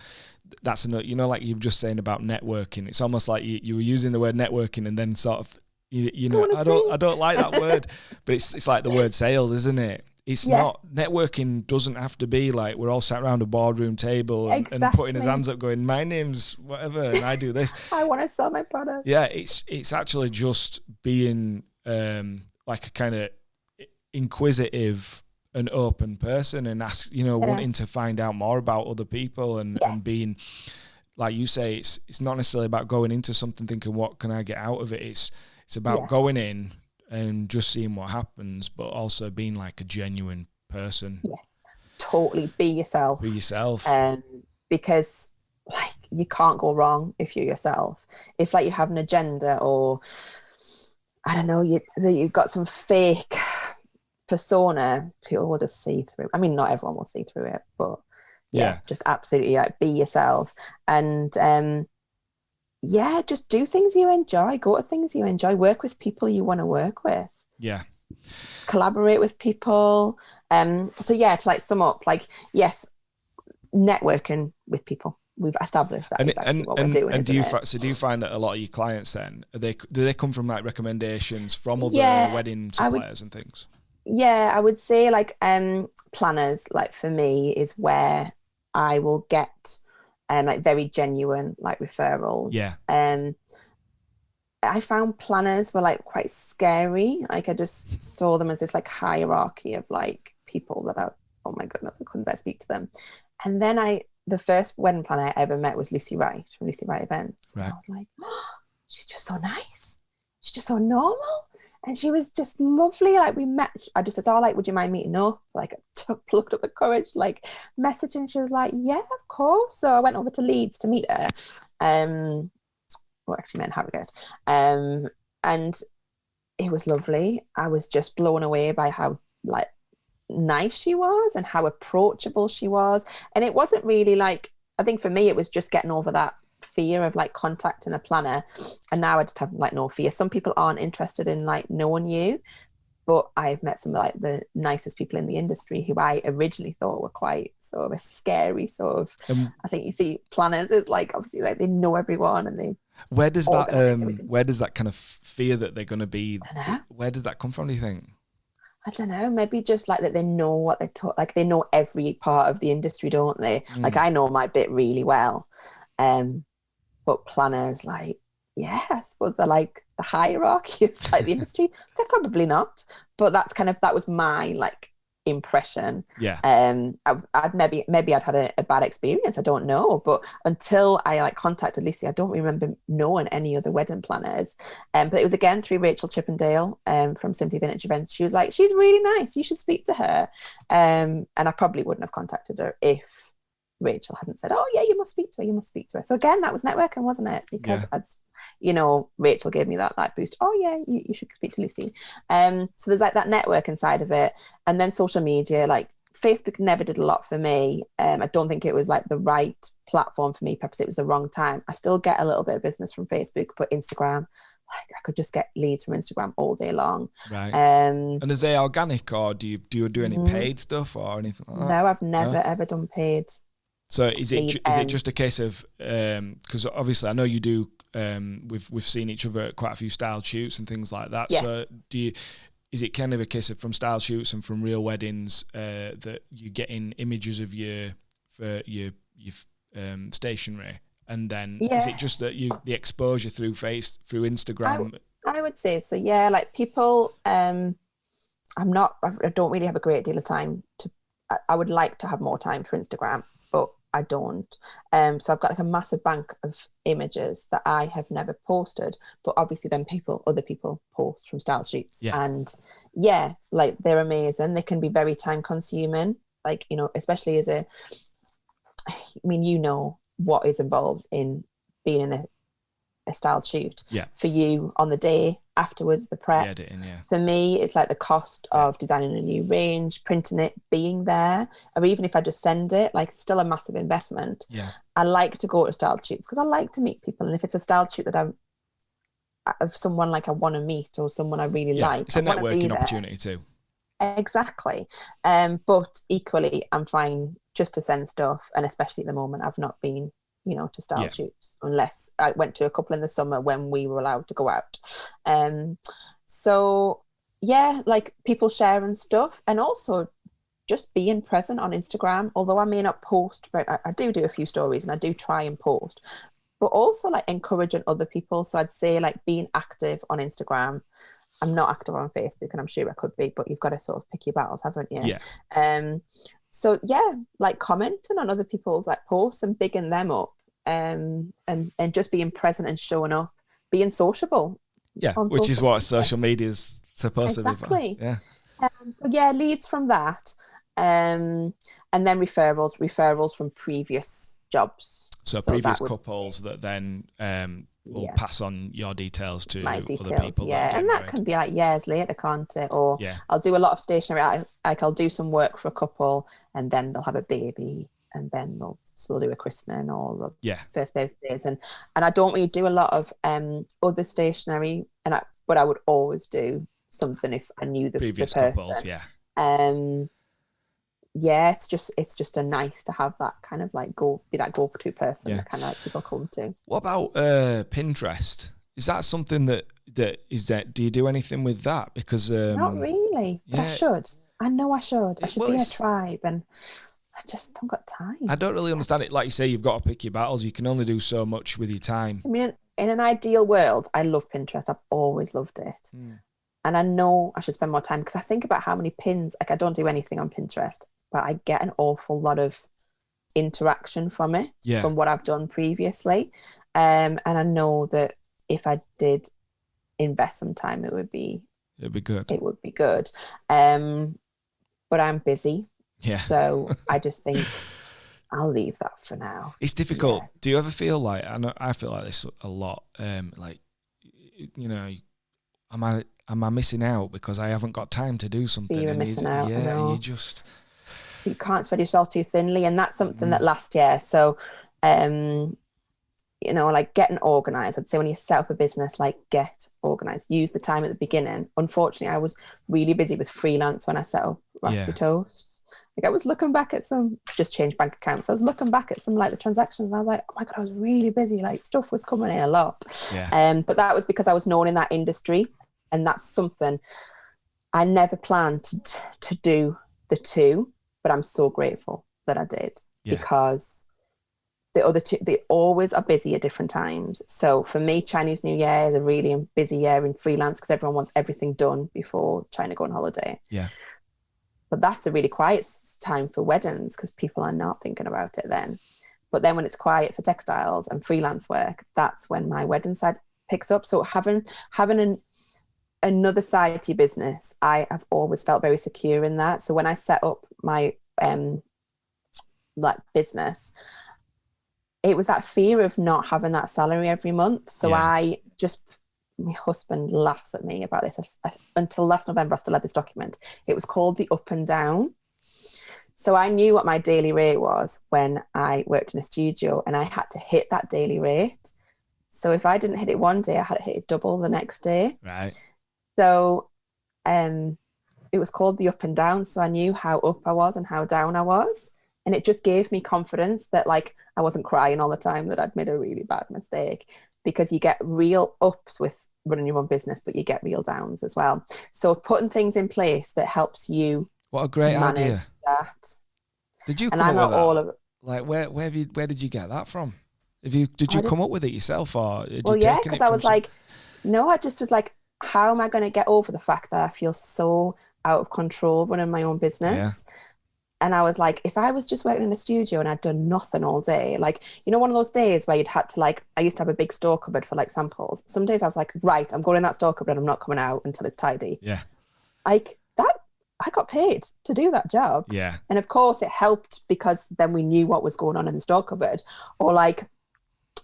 That's like you were just saying about networking. It's almost like you were using the word networking and then sort of I don't like that word, but it's like the word sales, isn't it? It's not. Networking doesn't have to be like we're all sat around a boardroom table and putting his hands up going, my name's whatever and I do this. I want to sell my product. Yeah, it's actually just being like a kind of inquisitive an open person and ask, wanting to find out more about other people and being, like you say, it's not necessarily about going into something thinking, what can I get out of it? It's about going in and just seeing what happens, but also being like a genuine person. Yes, totally. Be yourself. Because like you can't go wrong if you're yourself. If like you have an agenda, or I don't know, you've got some fake persona, people will just see through. I mean, not everyone will see through it, but just absolutely like be yourself. And just do things you enjoy, go to things you enjoy, work with people you want to work with, collaborate with people. So yeah, to like sum up, like, yes, networking with people, we've established that exactly what we're doing. And do you find that a lot of your clients then do they come from like recommendations from other wedding suppliers and things? Yeah, I would say like planners, like for me, is where I will get like very genuine like referrals. Yeah. I found planners were like quite scary. Like I just saw them as this like hierarchy of like people that I, oh my goodness, I couldn't bear speak to them. And then the first wedding planner I ever met was Lucy Wright from Lucy Wright Events. Right. And I was like, oh, she's just so nice. She's just so normal. And she was just lovely. Like we met, I just said, oh, like, would you mind meeting up? Like plucked up the courage, like messaging. She was like, yeah, of course. So I went over to Leeds to meet her. Well, actually met in Harrogate. And it was lovely. I was just blown away by how like nice she was and how approachable she was. And it wasn't really like, I think for me, it was just getting over that fear of like contacting a planner. And now I just have like no fear. Some people aren't interested in like knowing you, but I've met some of like the nicest people in the industry who I originally thought were quite sort of a scary sort of, I think you see planners, it's like obviously like they know everyone and they where does that kind of fear that they're going to be, where does that come from, do you think? I don't know, maybe just like that they know what they talk, like they know every part of the industry, don't they? Like I know my bit really well. But planners, like, yeah, I suppose they're like the hierarchy of like the industry. They're probably not, but that was my like impression. Yeah. I'd maybe I'd had a bad experience. I don't know, but until I like contacted Lucy, I don't remember knowing any other wedding planners. But it was again through Rachel Chippendale from Simply Vintage Events. She was like, she's really nice. You should speak to her. And I probably wouldn't have contacted her if Rachel hadn't said, oh yeah, you must speak to her. So again, that was networking, wasn't it? Because Rachel gave me that boost. Oh yeah, you should speak to Lucy. So there's like that networking side of it. And then social media, like Facebook never did a lot for me. I don't think it was like the right platform for me. Perhaps it was the wrong time. I still get a little bit of business from Facebook, but Instagram, like I could just get leads from Instagram all day long. Right. And are they organic, or do you do any paid stuff or anything like that? No, I've never ever done paid. So is it just a case of because obviously I know you do we've seen each other at quite a few style shoots and things like that. Yes. So is it kind of a case of from style shoots and from real weddings that you're getting images of your stationery, and then is it just that the exposure through Instagram? I would say so. Yeah, like people. I don't really have a great deal of time to. I would like to have more time for Instagram, but I don't. So I've got like a massive bank of images that I have never posted, but obviously then other people post from style shoots. Yeah. And yeah, like they're amazing. They can be very time consuming, like, especially what is involved in being in a style shoot. Yeah. For you on the day, afterwards, the prep. The editing, yeah. For me, it's like the cost of designing a new range, printing it, being there, or even if I just send it, like it's still a massive investment. Yeah. I like to go to style shoots because I like to meet people, and if it's a style shoot that of someone like I want to meet or someone I really like, it's a networking opportunity too. Exactly. But equally, I'm fine just to send stuff, and especially at the moment, I've not been to style shoots, unless I went to a couple in the summer when we were allowed to go out. So yeah, like people sharing stuff, and also just being present on Instagram. Although I may not post, but I do a few stories and I do try and post, but also like encouraging other people. So I'd say like being active on Instagram. I'm not active on Facebook, and I'm sure I could be, but you've got to sort of pick your battles, haven't you? Yeah. So yeah, like commenting on other people's like posts and bigging them up, and just being present and showing up, being sociable. Yeah, which is what social media is supposed to be. Exactly. Yeah. So yeah, leads from that, and then referrals from previous jobs. So previous couples that then will pass on your details to other people. Yeah, and that can be like years later, can't it? Or I'll do a lot of stationery. I'll do some work for a couple, and then they'll have a baby, and then they'll do a christening or the first birthdays, and I don't really do a lot of other stationery, but I would always do something if I knew the previous person. Couples, it's just a nice to have that kind of like be that go-to person that kind of like people come to. What about Pinterest? Is that something that do you do anything with that? Because not really, but I should. I know I should. I should be a tribe, and I just don't got time. I don't really understand it. Like you say, you've got to pick your battles. You can only do so much with your time. I mean, in an ideal world, I love Pinterest. I've always loved it. And I know I should spend more time because I think about how many pins, like I don't do anything on Pinterest, but I get an awful lot of interaction from it, from what I've done previously. And I know that if I did invest some time, it'd be good. It would be good. But I'm busy. Yeah. So I just think I'll leave that for now. It's difficult. Yeah. Do you ever feel like, I feel like this a lot, like, you know, am I missing out because I haven't got time to do something? You're missing out. Yeah, and you can't spread yourself too thinly. And that's something that last year. So, you know, like getting organized. I'd say when you set up a business, like get organized, use the time at the beginning. Unfortunately, I was really busy with freelance when I set up Raspberry Toast. Like I was looking back at just changed bank accounts. I was looking back at some like the transactions and I was like, oh my God, I was really busy. Like stuff was coming in a lot. Yeah. But that was because I was known in that industry. And that's something I never planned to do the two, but I'm so grateful that I did because the other two, they always are busy at different times. So for me, Chinese New Year is a really busy year in freelance because everyone wants everything done before trying to go on holiday. Yeah. But that's a really quiet time for weddings because people are not thinking about it then. But then when it's quiet for textiles and freelance work, that's when my wedding side picks up. So having another side to your business, I have always felt very secure in that. So when I set up my like business, it was that fear of not having that salary every month. So my husband laughs at me about this. Until last November, I still had this document. It was called the up and down. So I knew what my daily rate was when I worked in a studio and I had to hit that daily rate. So if I didn't hit it one day, I had to hit it double the next day. Right. So it was called the up and down. So I knew how up I was and how down I was. And it just gave me confidence that like I wasn't crying all the time that I'd made a really bad mistake, because you get real ups with running your own business, but you get real downs as well. So putting things in place that helps you. What a great idea. That. Did you come up with that? All of it. Like where did you get that from? Did you come up with it yourself or did you take it? Because I was like, no, I just was like, how am I going to get over the fact that I feel so out of control running my own business? Yeah. And I was like, if I was just working in a studio and I'd done nothing all day, like, you know, one of those days where you'd had to like, I used to have a big store cupboard for like samples. Some days I was like, right, I'm going in that store cupboard and I'm not coming out until it's tidy. Yeah. Like that, I got paid to do that job. Yeah. And of course it helped because then we knew what was going on in the store cupboard. Or like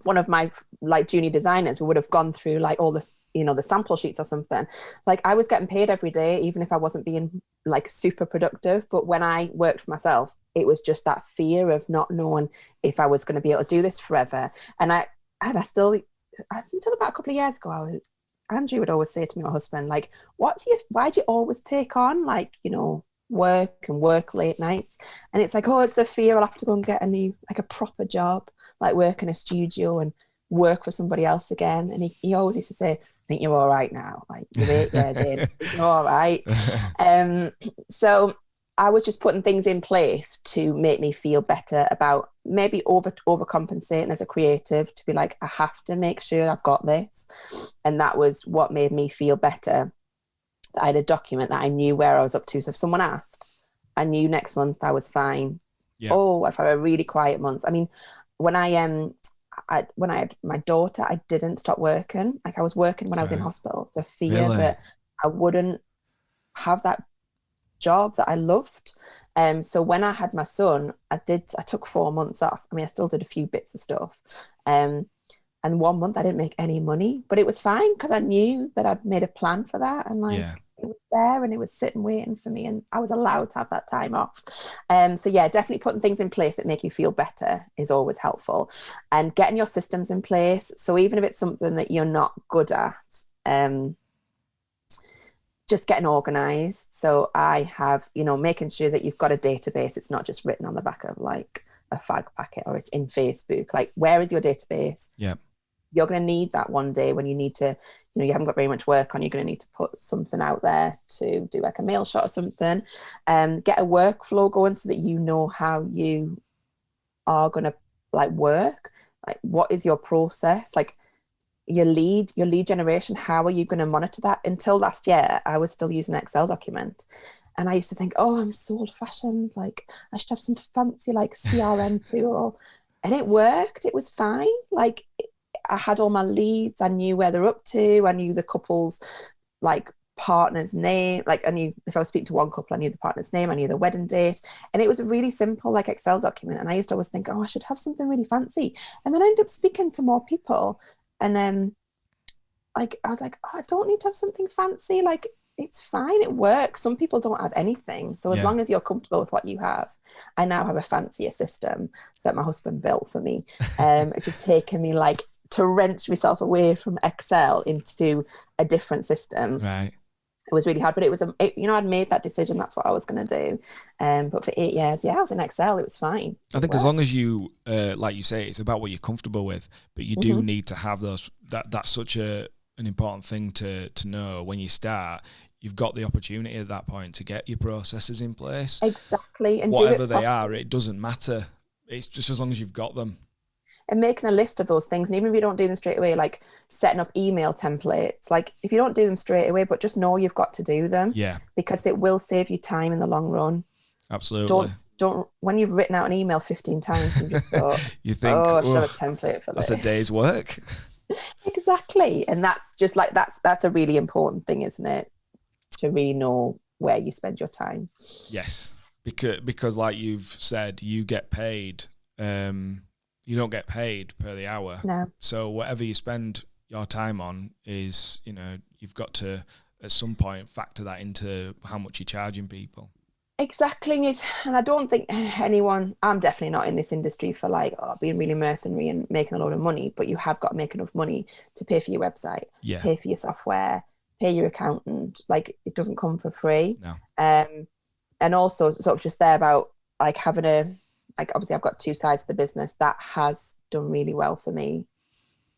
one of my like junior designers, we would have gone through like all this, you know, the sample sheets or something. Like I was getting paid every day, even if I wasn't being like super productive. But when I worked for myself, it was just that fear of not knowing if I was going to be able to do this forever. And until about a couple of years ago, Andrew would always say to me, my husband, like, why do you always take on like, you know, work late nights? And it's like, oh, it's the fear I'll have to go and get a proper job, like work in a studio and work for somebody else again. And he always used to say, I think you're all right now. Like you're 8 years in, you're all right. So I was just putting things in place to make me feel better about maybe overcompensating as a creative, to be like, I have to make sure I've got this. And that was what made me feel better. That I had a document that I knew where I was up to. So if someone asked, I knew next month I was fine. Yeah. Oh, if I had a really quiet month. I mean, when I had my daughter, I didn't stop working. Like I was working when I was in hospital for fear that I wouldn't have that job that I loved. So when I had my son, I took 4 months off. I mean, I still did a few bits of stuff. And 1 month I didn't make any money, but it was fine because I knew that I'd made a plan for that. And like, it was there and it was sitting waiting for me and I was allowed to have that time off. So yeah, definitely putting things in place that make you feel better is always helpful, and getting your systems in place. So even if it's something that you're not good at, just getting organized. So I have, you know, making sure that you've got a database. It's not just written on the back of like a fag packet or it's in Facebook. Like, where is your database? Yeah. You're going to need that one day when you need to you haven't got very much work on, you're going to need to put something out there to do like a mail shot or something. Get a workflow going so that you know how you are going to like work. Like, what is your process? Like your lead generation, how are you going to monitor that? Until last year, I was still using an Excel document. And I used to think, oh, I'm so old fashioned. Like I should have some fancy like CRM tool. And it worked. It was fine. Like I had all my leads. I knew where they're up to. I knew the couple's like partner's name. Like I knew if I was speaking to one couple, I knew the partner's name. I knew the wedding date. And it was a really simple like Excel document. And I used to always think, oh, I should have something really fancy. And then I ended up speaking to more people. And then like I was like, oh, I don't need to have something fancy. Like it's fine. It works. Some people don't have anything. So as long as you're comfortable with what you have, I now have a fancier system that my husband built for me. It's just taken me like to wrench myself away from Excel into a different system. Right. It was really hard, but it was, I'd made that decision. That's what I was going to do. But for 8 years, I was in Excel. It was fine. I think as long as you, like you say, it's about what you're comfortable with, but you do need to have those, that's such an important thing to know when you start. You've got the opportunity at that point to get your processes in place. Exactly. And whatever they are, it doesn't matter. It's just as long as you've got them. And making a list of those things. And even if you don't do them straight away, like setting up email templates, like if you don't do them straight away, but just know you've got to do them. Yeah. Because it will save you time in the long run. Absolutely. Don't when you've written out an email 15 times and just thought, you think, oh, I should have a template for this. That's a day's work. Exactly. And that's just like, that's a really important thing, isn't it? To really know where you spend your time. Yes. Because like you've said, you get paid, you don't get paid per the hour. No. So whatever you spend your time on is, you've got to at some point factor that into how much you're charging people. Exactly. And I don't think I'm definitely not in this industry for like being really mercenary and making a lot of money, but you have got to make enough money to pay for your website, pay for your software, pay your accountant. Like it doesn't come for free. No. And also sort of just there about like having obviously I've got two sides of the business that has done really well for me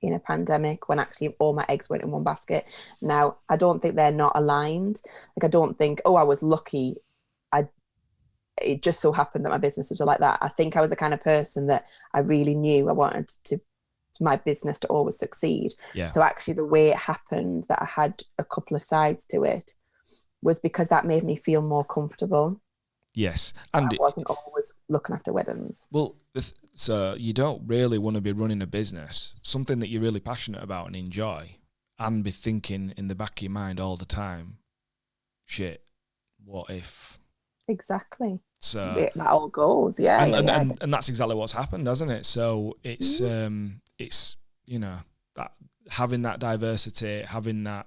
in a pandemic when actually all my eggs went in one basket. Now, I don't think they're not aligned. Like I don't think, I was lucky. It just so happened that my businesses were like that. I think I was the kind of person that I really knew I wanted to my business to always succeed. Yeah. So actually the way it happened that I had a couple of sides to it was because that made me feel more comfortable. Yes. And I wasn't always looking after weddings. Well, so you don't really want to be running a business, something that you're really passionate about and enjoy, and be thinking in the back of your mind all the time, shit, what if? Exactly. So that all goes, and that's exactly what's happened, hasn't it? So it's that having that diversity, having that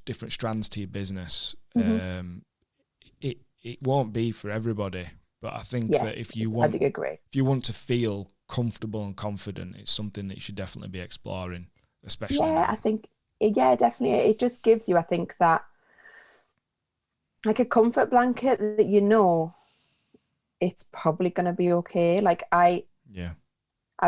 different strands to your business. It won't be for everybody, but I think that if you want to feel comfortable and confident, it's something that you should definitely be exploring, especially. Yeah, I think definitely. It just gives you, I think, that like a comfort blanket that it's probably going to be okay. Like I've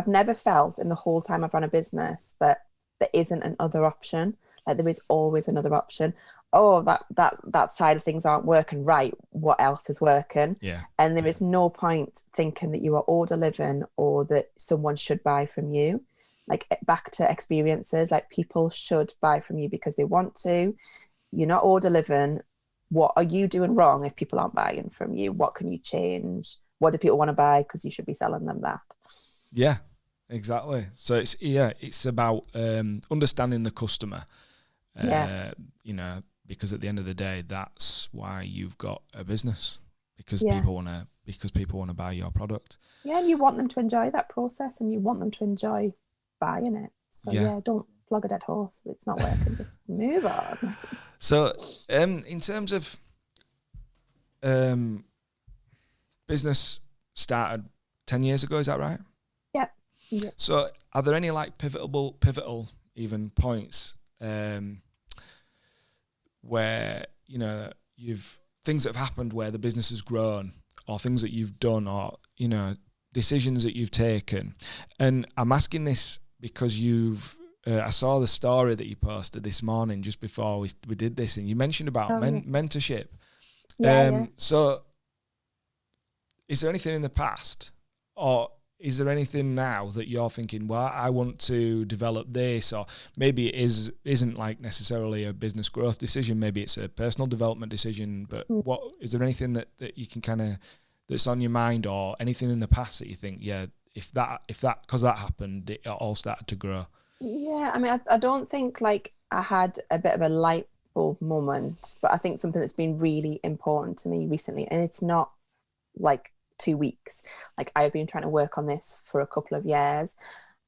never felt in the whole time I've run a business that there isn't another option. Like there is always another option. Oh, that side of things aren't working right. What else is working? Yeah. And there is no point thinking that you are order living or that someone should buy from you. Like back to experiences, like people should buy from you because they want to. You're not order living. What are you doing wrong if people aren't buying from you? What can you change? What do people want to buy? Because you should be selling them that. Yeah, exactly. So it's about understanding the customer. Because at the end of the day, that's why you've got a business, because people want to buy your product. Yeah, and you want them to enjoy that process, and you want them to enjoy buying it. So don't flog a dead horse. If it's not working, just move on. So, in terms of business started 10 years ago, is that right? Yeah. So, are there any like pivotal even points? Where you've things that have happened where the business has grown, or things that you've done, or decisions that you've taken. And I'm asking this because you've I saw the story that you posted this morning just before we did this, and you mentioned about mentorship. So is there anything in the past, or is there anything now that you're thinking, well, I want to develop this, or maybe it isn't like necessarily a business growth decision, maybe it's a personal development decision, but what is there anything that you can kind of, that's on your mind, or anything in the past that you think, yeah, if that because that happened, it all started to grow? Yeah, I mean, I don't think like I had a bit of a light bulb moment, but I think something that's been really important to me recently, and it's not like 2 weeks. Like, I've been trying to work on this for a couple of years.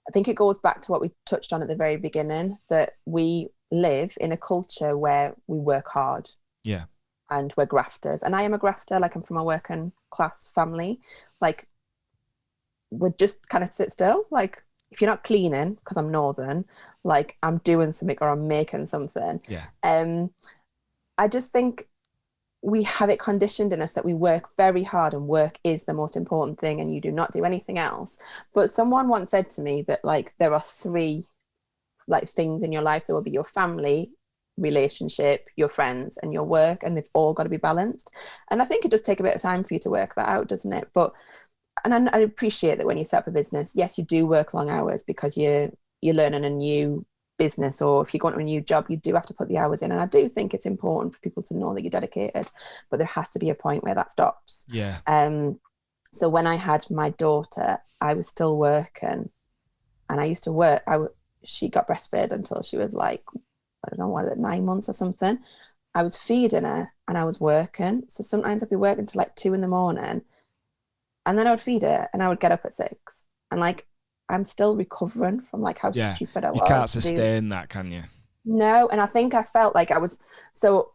I think it goes back to what we touched on at the very beginning, that we live in a culture where we work hard. Yeah. And we're grafters. And I am a grafter, like I'm from a working class family. Like, we're just kind of sit still. Like, if you're not cleaning, because I'm northern, like I'm doing something or I'm making something. Yeah. I just think we have it conditioned in us that we work very hard and work is the most important thing and you do not do anything else. But someone once said to me that like there are 3 like things in your life. There will be your family, relationship, your friends, and your work, and they've all got to be balanced. And I think it does take a bit of time for you to work that out, doesn't it? And I appreciate that when you set up a business, yes, you do work long hours because you're learning a new business, or if you're going to a new job, you do have to put the hours in. And I do think it's important for people to know that you're dedicated, but there has to be a point where that stops. Yeah. So when I had my daughter, I was still working, and I used to work. She got breastfed until she was like, I don't know, what is it, 9 months or something. I was feeding her and I was working. So sometimes I'd be working till like 2 a.m. And then I would feed her and I would get up at 6. And like, I'm still recovering from like how stupid I was. You can't sustain that, can you? No. And I think I felt like I was, so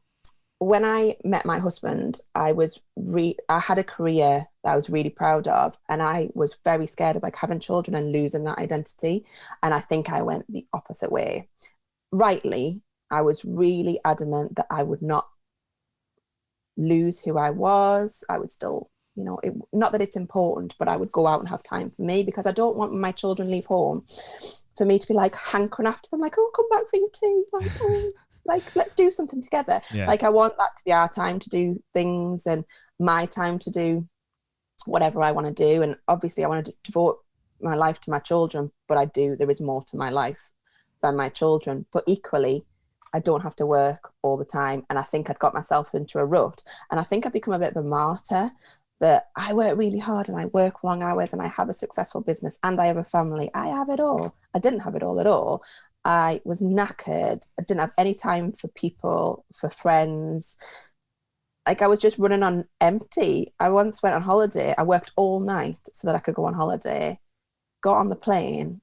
when I met my husband, I had a career that I was really proud of. And I was very scared of like having children and losing that identity. And I think I went the opposite way. Rightly, I was really adamant that I would not lose who I was. I would still, not that it's important, but I would go out and have time for me, because I don't want when my children leave home for me to be like hankering after them, like, oh, come back for your tea, like, oh, like, let's do something together. Yeah. Like, I want that to be our time to do things and my time to do whatever I want to do. And obviously I want to devote my life to my children, but there is more to my life than my children. But equally, I don't have to work all the time. And I think I'd got myself into a rut. And I think I've become a bit of a martyr, that I work really hard and I work long hours and I have a successful business and I have a family. I have it all. I didn't have it all at all. I was knackered. I didn't have any time for people, for friends. Like, I was just running on empty. I once went on holiday. I worked all night so that I could go on holiday, got on the plane,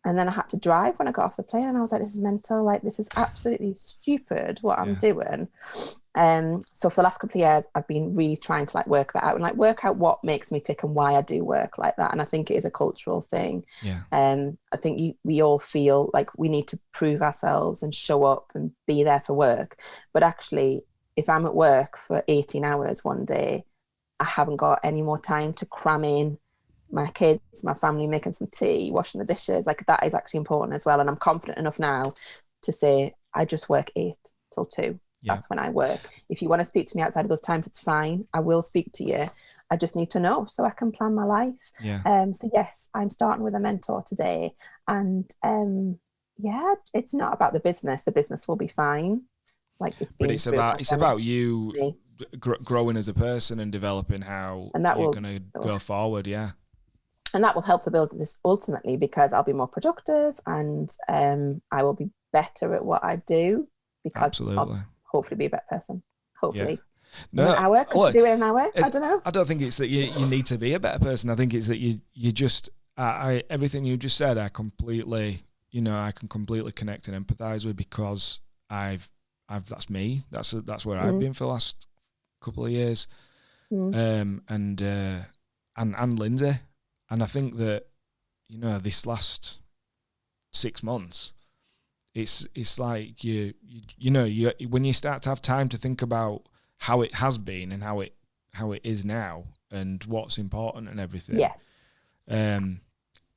and then I had to drive when I got off the plane. And I was like, this is mental. Like, this is absolutely stupid what I'm doing. So for the last couple of years, I've been really trying to like work that out and like work out what makes me tick and why I do work like that. And I think it is a cultural thing. Yeah. I think we all feel like we need to prove ourselves and show up and be there for work. But actually, if I'm at work for 18 hours one day, I haven't got any more time to cram in my kids, my family, making some tea, washing the dishes. Like, that is actually important as well. And I'm confident enough now to say I just work 8 till 2. Yeah. That's when I work. If you want to speak to me outside of those times, it's fine. I will speak to you. I just need to know so I can plan my life. Yeah. So yes, I'm starting with a mentor today. And it's not about the business. The business will be fine. Like, it's about you growing as a person and developing how you're going to go forward. Yeah. And that will help the business ultimately, because I'll be more productive and I will be better at what I do, because I'll hopefully be a better person. Hopefully. Yeah. No, an hour? Could do it in an hour? I don't know. I don't think it's that you need to be a better person. I think it's that you just, everything you just said, I can completely connect and empathize with, because that's me. That's where I've been for the last couple of years. And Lindsay. And I think that, this last 6 months, it's like when you start to have time to think about how it has been and how it is now and what's important and everything. Yeah.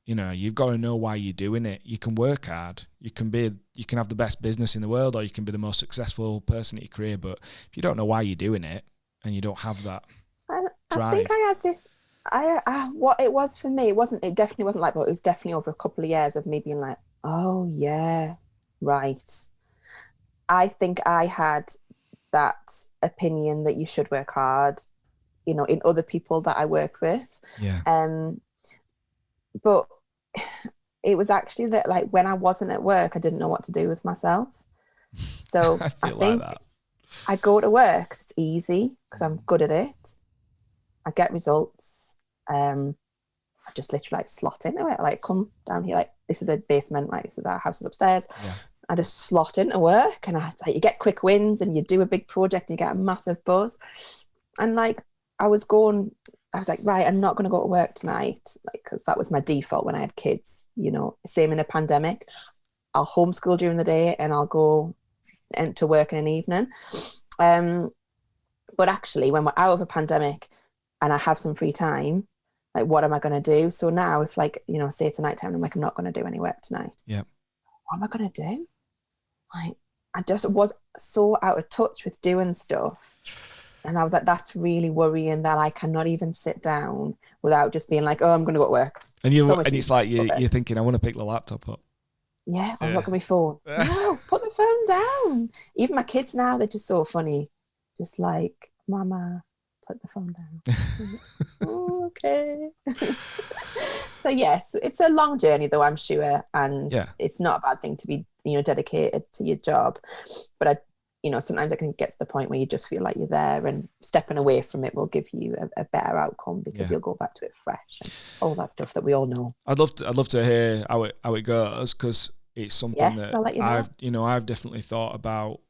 you've got to know why you're doing it. You can work hard. You can have the best business in the world, or you can be the most successful person in your career. But if you don't know why you're doing it and you don't have that drive. I think I had this. What it was for me, it definitely wasn't like, but it was definitely over a couple of years of me being like, oh yeah, right. I think I had that opinion that you should work hard, in other people that I work with. Yeah. But it was actually that, like, when I wasn't at work, I didn't know what to do with myself. So I think like that. I go to work because it's easy, because I'm good at it. I get results. I just literally like slot into it. Like, come down here, like, this is a basement, like, this is our house is upstairs. Yeah. I just slot into work, and you get quick wins, and you do a big project and you get a massive buzz. And like, I was like, right, I'm not going to go to work tonight, like, because that was my default when I had kids. Same in a pandemic. I'll homeschool during the day and I'll go to work in an evening. But actually, when we're out of a pandemic and I have some free time, like, what am I going to do? So now, if, like, say it's a nighttime, I'm like, I'm not going to do any work tonight. Yeah. What am I going to do? Like, I just was so out of touch with doing stuff. And I was like, that's really worrying, that I cannot even sit down without just being like, oh, I'm going to go to work. And it's like you're thinking, I want to pick the laptop up. Yeah, or look at my phone. No, put the phone down. Even my kids now, they're just so funny. Just like, Mama, put the phone down. Oh, okay. So yes, it's a long journey though, I'm sure. And it's not a bad thing to be, dedicated to your job. But sometimes it can get to the point where you just feel like you're there, and stepping away from it will give you a better outcome, because you'll go back to it fresh and all that stuff that we all know. I'd love to hear how it goes, because it's something that I'll let you know. I've definitely thought about.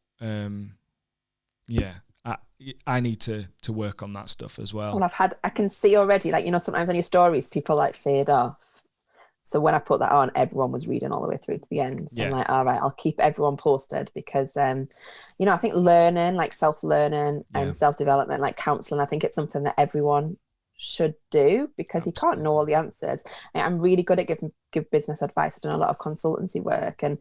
I need to work on that stuff as well. Well, I can see already, like, sometimes on your stories, people like fade off. So when I put that on, everyone was reading all the way through to the end. So I'm like, all right, I'll keep everyone posted, because, I think learning, like self-learning and self-development, like counselling, I think it's something that everyone should do, because you can't know all the answers. I'm really good at give business advice. I've done a lot of consultancy work, and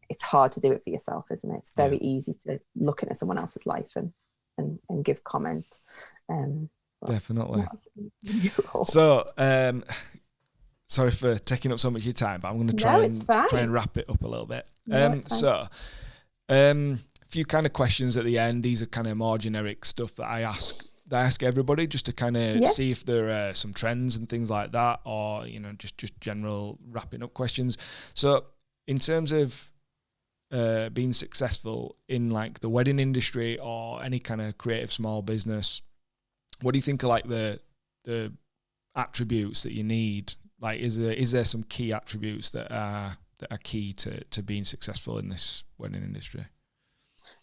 it's hard to do it for yourself, isn't it? It's very easy to look into someone else's life and give comment. Definitely. So, sorry for taking up so much of your time, but I'm going to try and wrap it up a little bit. A few kind of questions at the end. These are kind of more generic stuff that I ask everybody, just to kind of see if there are some trends and things like that, or just general wrapping up questions. So, in terms of being successful in like the wedding industry or any kind of creative small business, what do you think are like the attributes that you need? Like, is there some key attributes that are key to being successful in this wedding industry?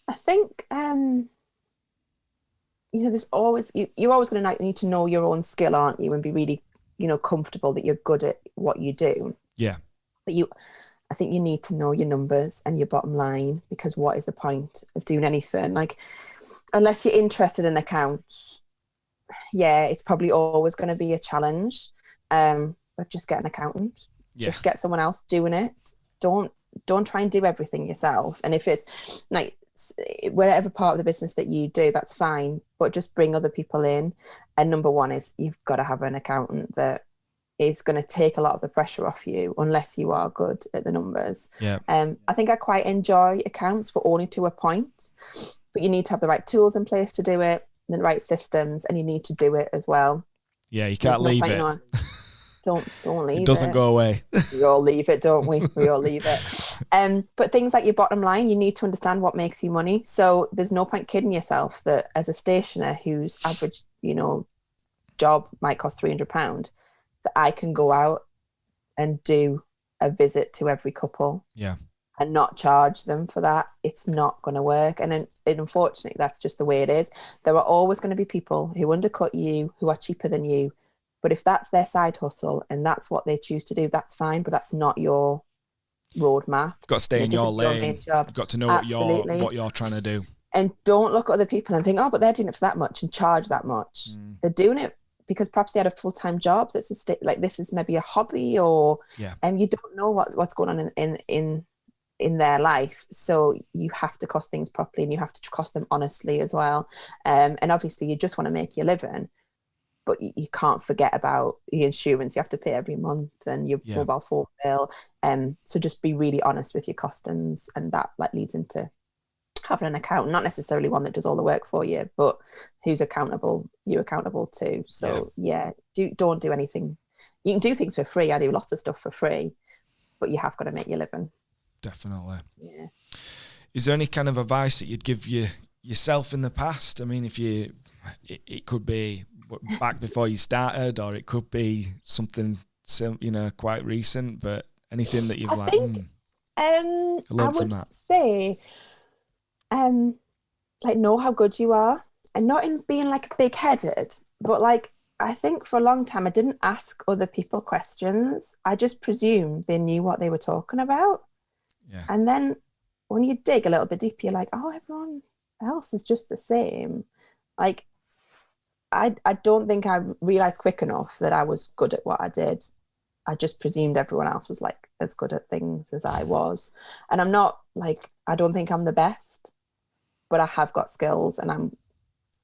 I think there's always you're always going to need to know your own skill, aren't you, and be really comfortable that you're good at what you do. Yeah. But I think you need to know your numbers and your bottom line, because what is the point of doing anything? Like, unless you're interested in accounts, it's probably always going to be a challenge. But just get an accountant. Just get someone else doing it. Don't try and do everything yourself. And if it's like whatever part of the business that you do, that's fine. But just bring other people in. And number one is, you've got to have an accountant that is going to take a lot of the pressure off you, unless you are good at the numbers. Yeah. I think I quite enjoy accounts, but only to a point. But you need to have the right tools in place to do it, the right systems, and you need to do it as well. Yeah, you can't leave it. Don't leave it. It doesn't go away. We all leave it, don't we? We all leave it. But things like your bottom line, you need to understand what makes you money. So there's no point kidding yourself that as a stationer whose average, job might cost £300, that I can go out and do a visit to every couple. Yeah. And not charge them for that. It's not going to work. And unfortunately, that's just the way it is. There are always going to be people who undercut you, who are cheaper than you. But if that's their side hustle and that's what they choose to do, that's fine. But that's not your roadmap. You've got to stay in your lane. You've got to know what you're trying to do. And don't look at other people and think, oh, but they're doing it for that much and charge that much. They're doing it because perhaps they had a full-time job that's like this is maybe a hobby, or you don't know what's going on in their life. So you have to cost things properly, and you have to cost them honestly as well. And obviously you just want to make your living, but you can't forget about the insurance you have to pay every month and your mobile phone bill. So just be really honest with your costings, and that like leads into having an accountant, not necessarily one that does all the work for you, but who's you're accountable to. So don't do anything. You can do things for free. I do lots of stuff for free, but you have got to make your living. Definitely. Yeah. Is there any kind of advice that you'd give yourself in the past? I mean, it could be back before you started, or it could be something, quite recent, but anything that you've I learned from that? Say, like, know how good you are, and not in being like big-headed, but like, I think for a long time I didn't ask other people questions. I just presumed they knew what they were talking about. Yeah. And then when you dig a little bit deeper, you're like, oh, everyone else is just the same. Like, I don't think I realized quick enough that I was good at what I did. I just presumed everyone else was like as good at things as I was. And I'm not like, I don't think I'm the best, but I have got skills, and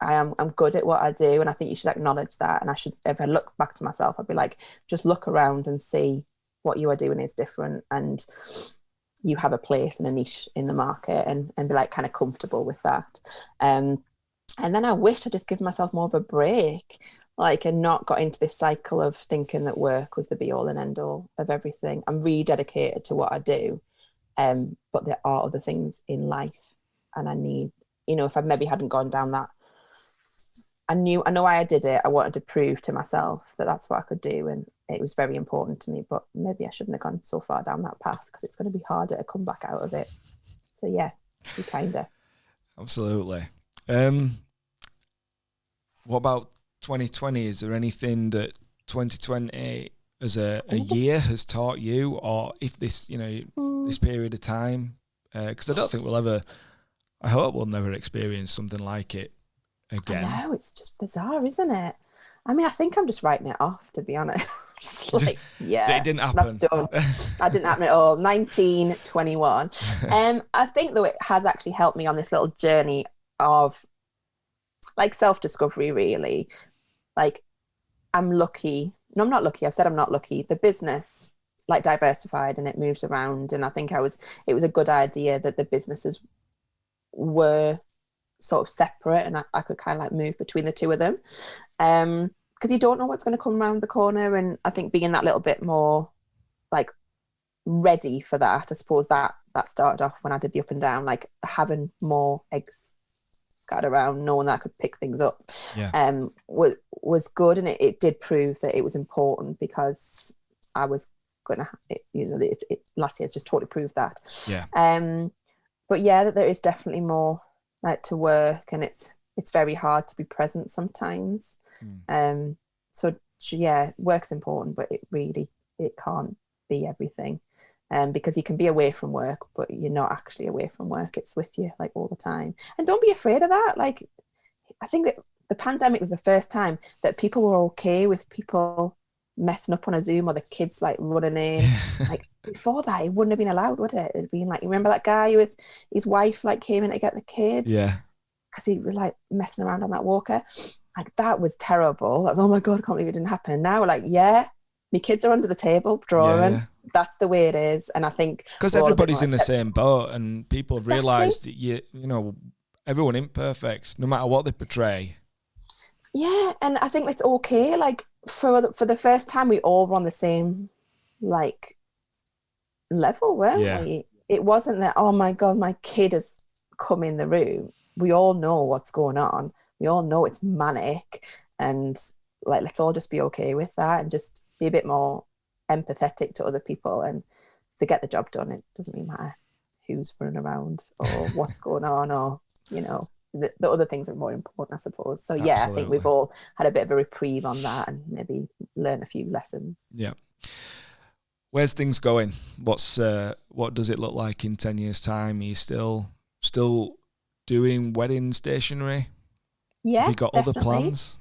I'm good at what I do. And I think you should acknowledge that. And if I look back to myself, I'd be like, just look around and see what you are doing is different, and you have a place and a niche in the market, and be like kind of comfortable with that. And then I wish I just give myself more of a break, like, and not got into this cycle of thinking that work was the be all and end all of everything. I'm really dedicated to what I do. But there are other things in life, and I need, if I maybe hadn't gone down that, I know why I did it. I wanted to prove to myself that that's what I could do, and it was very important to me. But maybe I shouldn't have gone so far down that path, because it's going to be harder to come back out of it. So yeah, be kinder. Absolutely. What about 2020? Is there anything that 2020 as a year has taught you, or if this, this period of time? Because I don't think I hope we'll never experience something like it again. I know, it's just bizarre, isn't it? I mean, I think I'm just writing it off, to be honest. Just like, it didn't happen. That's done. That didn't happen at all. 1921. I think though it has actually helped me on this little journey of like self-discovery, really. Like, I'm lucky. No, I'm not lucky. I've said I'm not lucky. The business like diversified, and it moves around. And I think it was a good idea that the businesses were sort of separate, and I could kind of like move between the two of them. Because you don't know what's going to come around the corner. And I think being that little bit more like ready for that, I suppose that started off when I did the up and down, like having more eggs scattered around, knowing that I could pick things up, was good. And it did prove that it was important, because I was going to, last year's just totally proved that. Yeah. But yeah, that there is definitely more like to work, and it's very hard to be present sometimes. So yeah, work's important, but it can't be everything. Because you can be away from work, but you're not actually away from work. It's with you like all the time. And don't be afraid of that. Like, I think that the pandemic was the first time that people were okay with people messing up on a Zoom, or the kids like running in. Like, before that, it wouldn't have been allowed, would it? It'd been like, you remember that guy with his wife like came in to get the kid? Yeah. Because he was like messing around on that walker. Like, that was terrible. Like, oh my God, I can't believe it didn't happen. And now we're like, yeah, my kids are under the table drawing. Yeah. That's the way it is. And I think because everybody's in the same boat, and people have realised that you know, everyone imperfect, no matter what they portray. Yeah, and I think it's okay. Like, for the first time, we all were on the same like level, weren't we? It wasn't that, oh my God, my kid has come in the room. We all know what's going on. We all know it's manic, and like, let's all just be okay with that, and just be a bit more empathetic to other people, and to get the job done. It doesn't really matter who's running around or what's going on, or, you know, the other things are more important, I suppose. So yeah, Absolutely. I think we've all had a bit of a reprieve on that, and maybe learn a few lessons. Yeah. Where's things going? What does it look like in 10 years' time? Are you still doing wedding stationery? Yeah, Have you got definitely. other plans?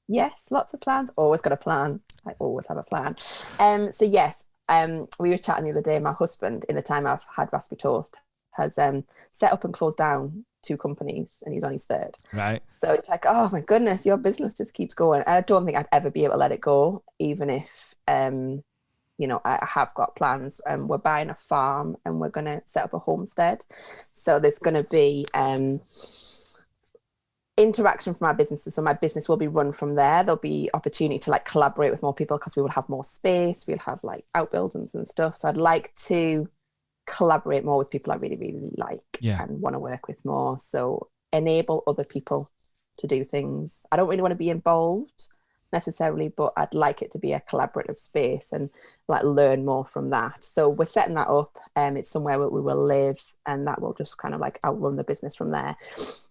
Yes, lots of plans. Always got a plan. I always have a plan. So yes, we were chatting the other day. My husband, in the time I've had Raspberry Toast, has set up and closed down 2 companies, and he's on his third. Right. So it's like, oh my goodness, your business just keeps going. And I don't think I'd ever be able to let it go, even if I have got plans. We're buying a farm and we're going to set up a homestead. So there's going to be interaction from our businesses. So my business will be run from there. There'll be opportunity to like collaborate with more people because we will have more space. We'll have like outbuildings and stuff. So I'd like to collaborate more with people I really, really like and want to work with more. So enable other people to do things. I don't really want to be involved necessarily, but I'd like it to be a collaborative space and like learn more from that. So we're setting that up. It's somewhere where we will live, and that will just kind of like outrun the business from there.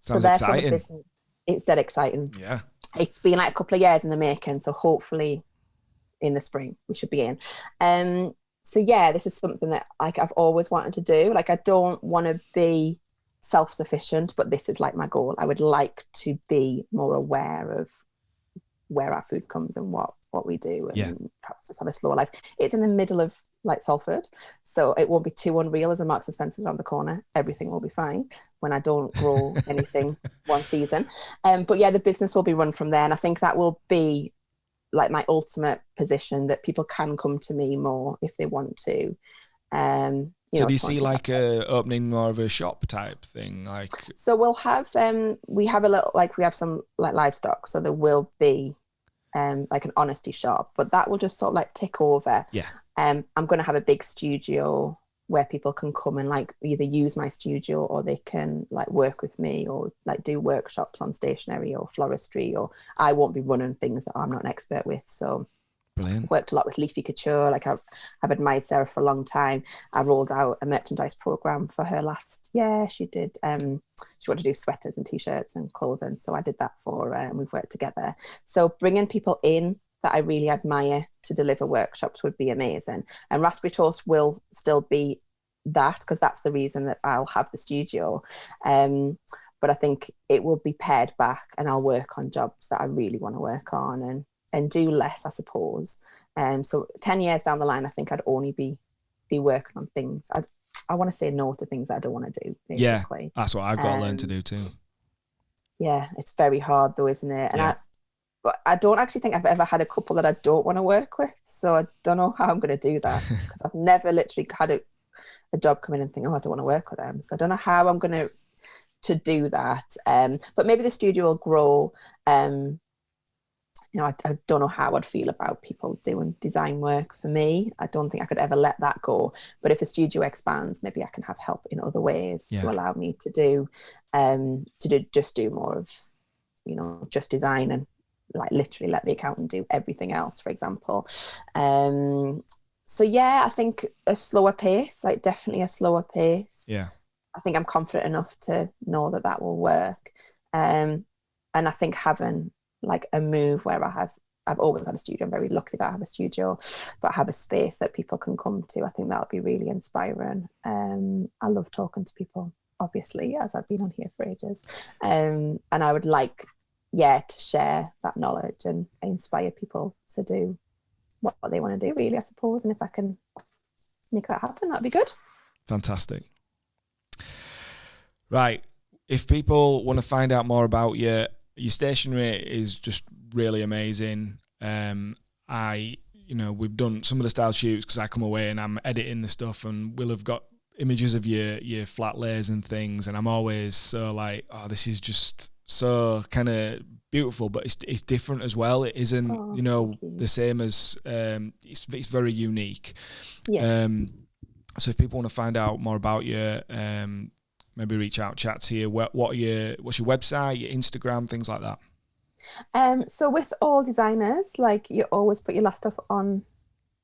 Sounds exciting. The business, it's dead exciting. Yeah. It's been like a couple of years in the making, so hopefully in the spring we should be in. So yeah, this is something that like I've always wanted to do. Like I don't want to be self-sufficient, but this is like my goal. I would like to be more aware of where our food comes and what we do, and perhaps just have a slower life. It's in the middle of like Salford, so it won't be too unreal. As a Marks and Spencer's around the corner, everything will be fine when I don't grow anything one season. But yeah, the business will be run from there, and I think that will be like my ultimate position, that people can come to me more if they want to. So do you see like opening more of a shop type thing? Like, so we'll have we have some like livestock, so there will be like an honesty shop, but that will just sort of like tick over. Yeah. I'm going to have a big studio where people can come and like either use my studio, or they can like work with me, or like do workshops on stationery or floristry, or I won't be running things that I'm not an expert with. So brilliant. Worked a lot with Leafy Couture. Like I've admired Sarah for a long time. I rolled out a merchandise program for her last year. She did. She wanted to do sweaters and t-shirts and clothing, so I did that for her, and we've worked together. So bringing people in that I really admire to deliver workshops would be amazing. And Raspberry Toast will still be that, because that's the reason that I'll have the studio. But I think it will be pared back, and I'll work on jobs that I really want to work on, and do less, I suppose. So 10 years down the line, I think I'd only be working on things. I want to say no to things that I don't want to do, basically. Yeah, that's what I've got to learn to do too. Yeah, it's very hard though, isn't it? And yeah. But I don't actually think I've ever had a couple that I don't want to work with. So I don't know how I'm going to do that, because I've never literally had a job come in and think, oh, I don't want to work with them. So I don't know how I'm going to do that. But maybe the studio will grow. I don't know how I'd feel about people doing design work for me. I don't think I could ever let that go. But if the studio expands, maybe I can have help in other ways to allow me to do more of, just design, and like literally let the accountant do everything else, for example. So yeah, I think a slower pace, like definitely a slower pace. Yeah. I think I'm confident enough to know that will work. And I think having like a move where I've always had a studio. I'm very lucky that I have a studio, but I have a space that people can come to. I think that'll be really inspiring. I love talking to people, obviously, as I've been on here for ages. And I would like, to share that knowledge and inspire people to do what they want to do, really, I suppose. And if I can make that happen, that'd be good. Fantastic. Right. If people want to find out more about you, your stationery is just really amazing. We've done some of the style shoots because I come away and I'm editing the stuff, and we'll have got images of your flat layers and things, and I'm always so like, oh, this is just so kind of beautiful, but it's different as well. It isn't, the same as it's very unique. Yeah. So if people want to find out more about you, maybe reach out, chat to you. What's your website, your Instagram, things like that? So with all designers, like you always put your last stuff on,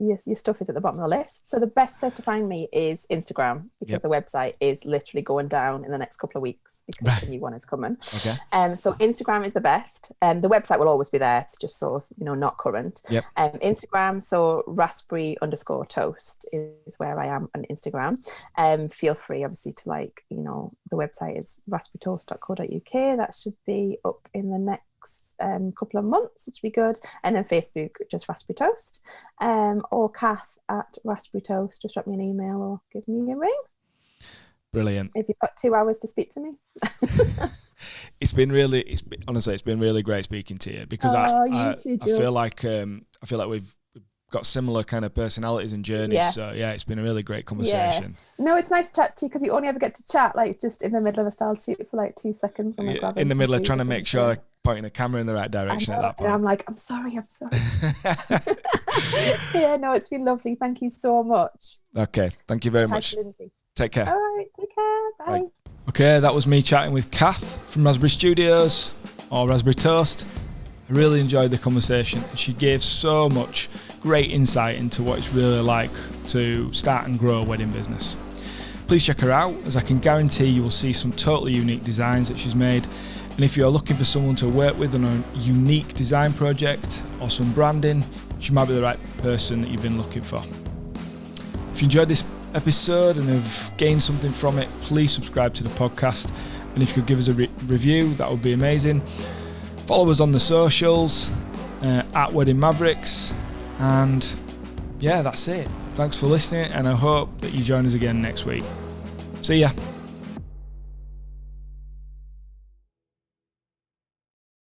your stuff is at the bottom of the list. So the best place to find me is Instagram, because the website is literally going down in the next couple of weeks because the new one is coming. Okay. So Instagram is the best. The website will always be there. It's just sort of, not current. Yep. Instagram, so raspberry_toast is where I am on Instagram. Feel free, obviously, to the website is raspberrytoast.co.uk. That should be up in the next next couple of months, which would be good. And then Facebook, just Raspberry Toast, or Cath at Raspberry Toast. Just drop me an email or give me a ring. Brilliant. If you've got 2 hours to speak to me. It's been really great speaking to you, because I feel like we've got similar kind of personalities and journeys. Yeah. So yeah, it's been a really great conversation. Yeah. No, it's nice to chat to you, because you only ever get to chat like just in the middle of a style shoot for like 2 seconds. In the middle of trying to make sure I'm pointing the camera in the right direction at that point. And I'm like, I'm sorry. Yeah, no, it's been lovely. Thank you so much. Okay, thank you very much. Lindsay. Take care. All right, take care. Bye. Okay, that was me chatting with Cath from Raspberry Studios, or Raspberry Toast. I really enjoyed the conversation. She gave so much great insight into what it's really like to start and grow a wedding business. Please check her out, as I can guarantee you will see some totally unique designs that she's made. And if you're looking for someone to work with on a unique design project or some branding, she might be the right person that you've been looking for. If you enjoyed this episode and have gained something from it, please subscribe to the podcast. And if you could give us a review, that would be amazing. Follow us on the socials, at Wedding Mavericks. And yeah, that's it. Thanks for listening, and I hope that you join us again next week. See ya.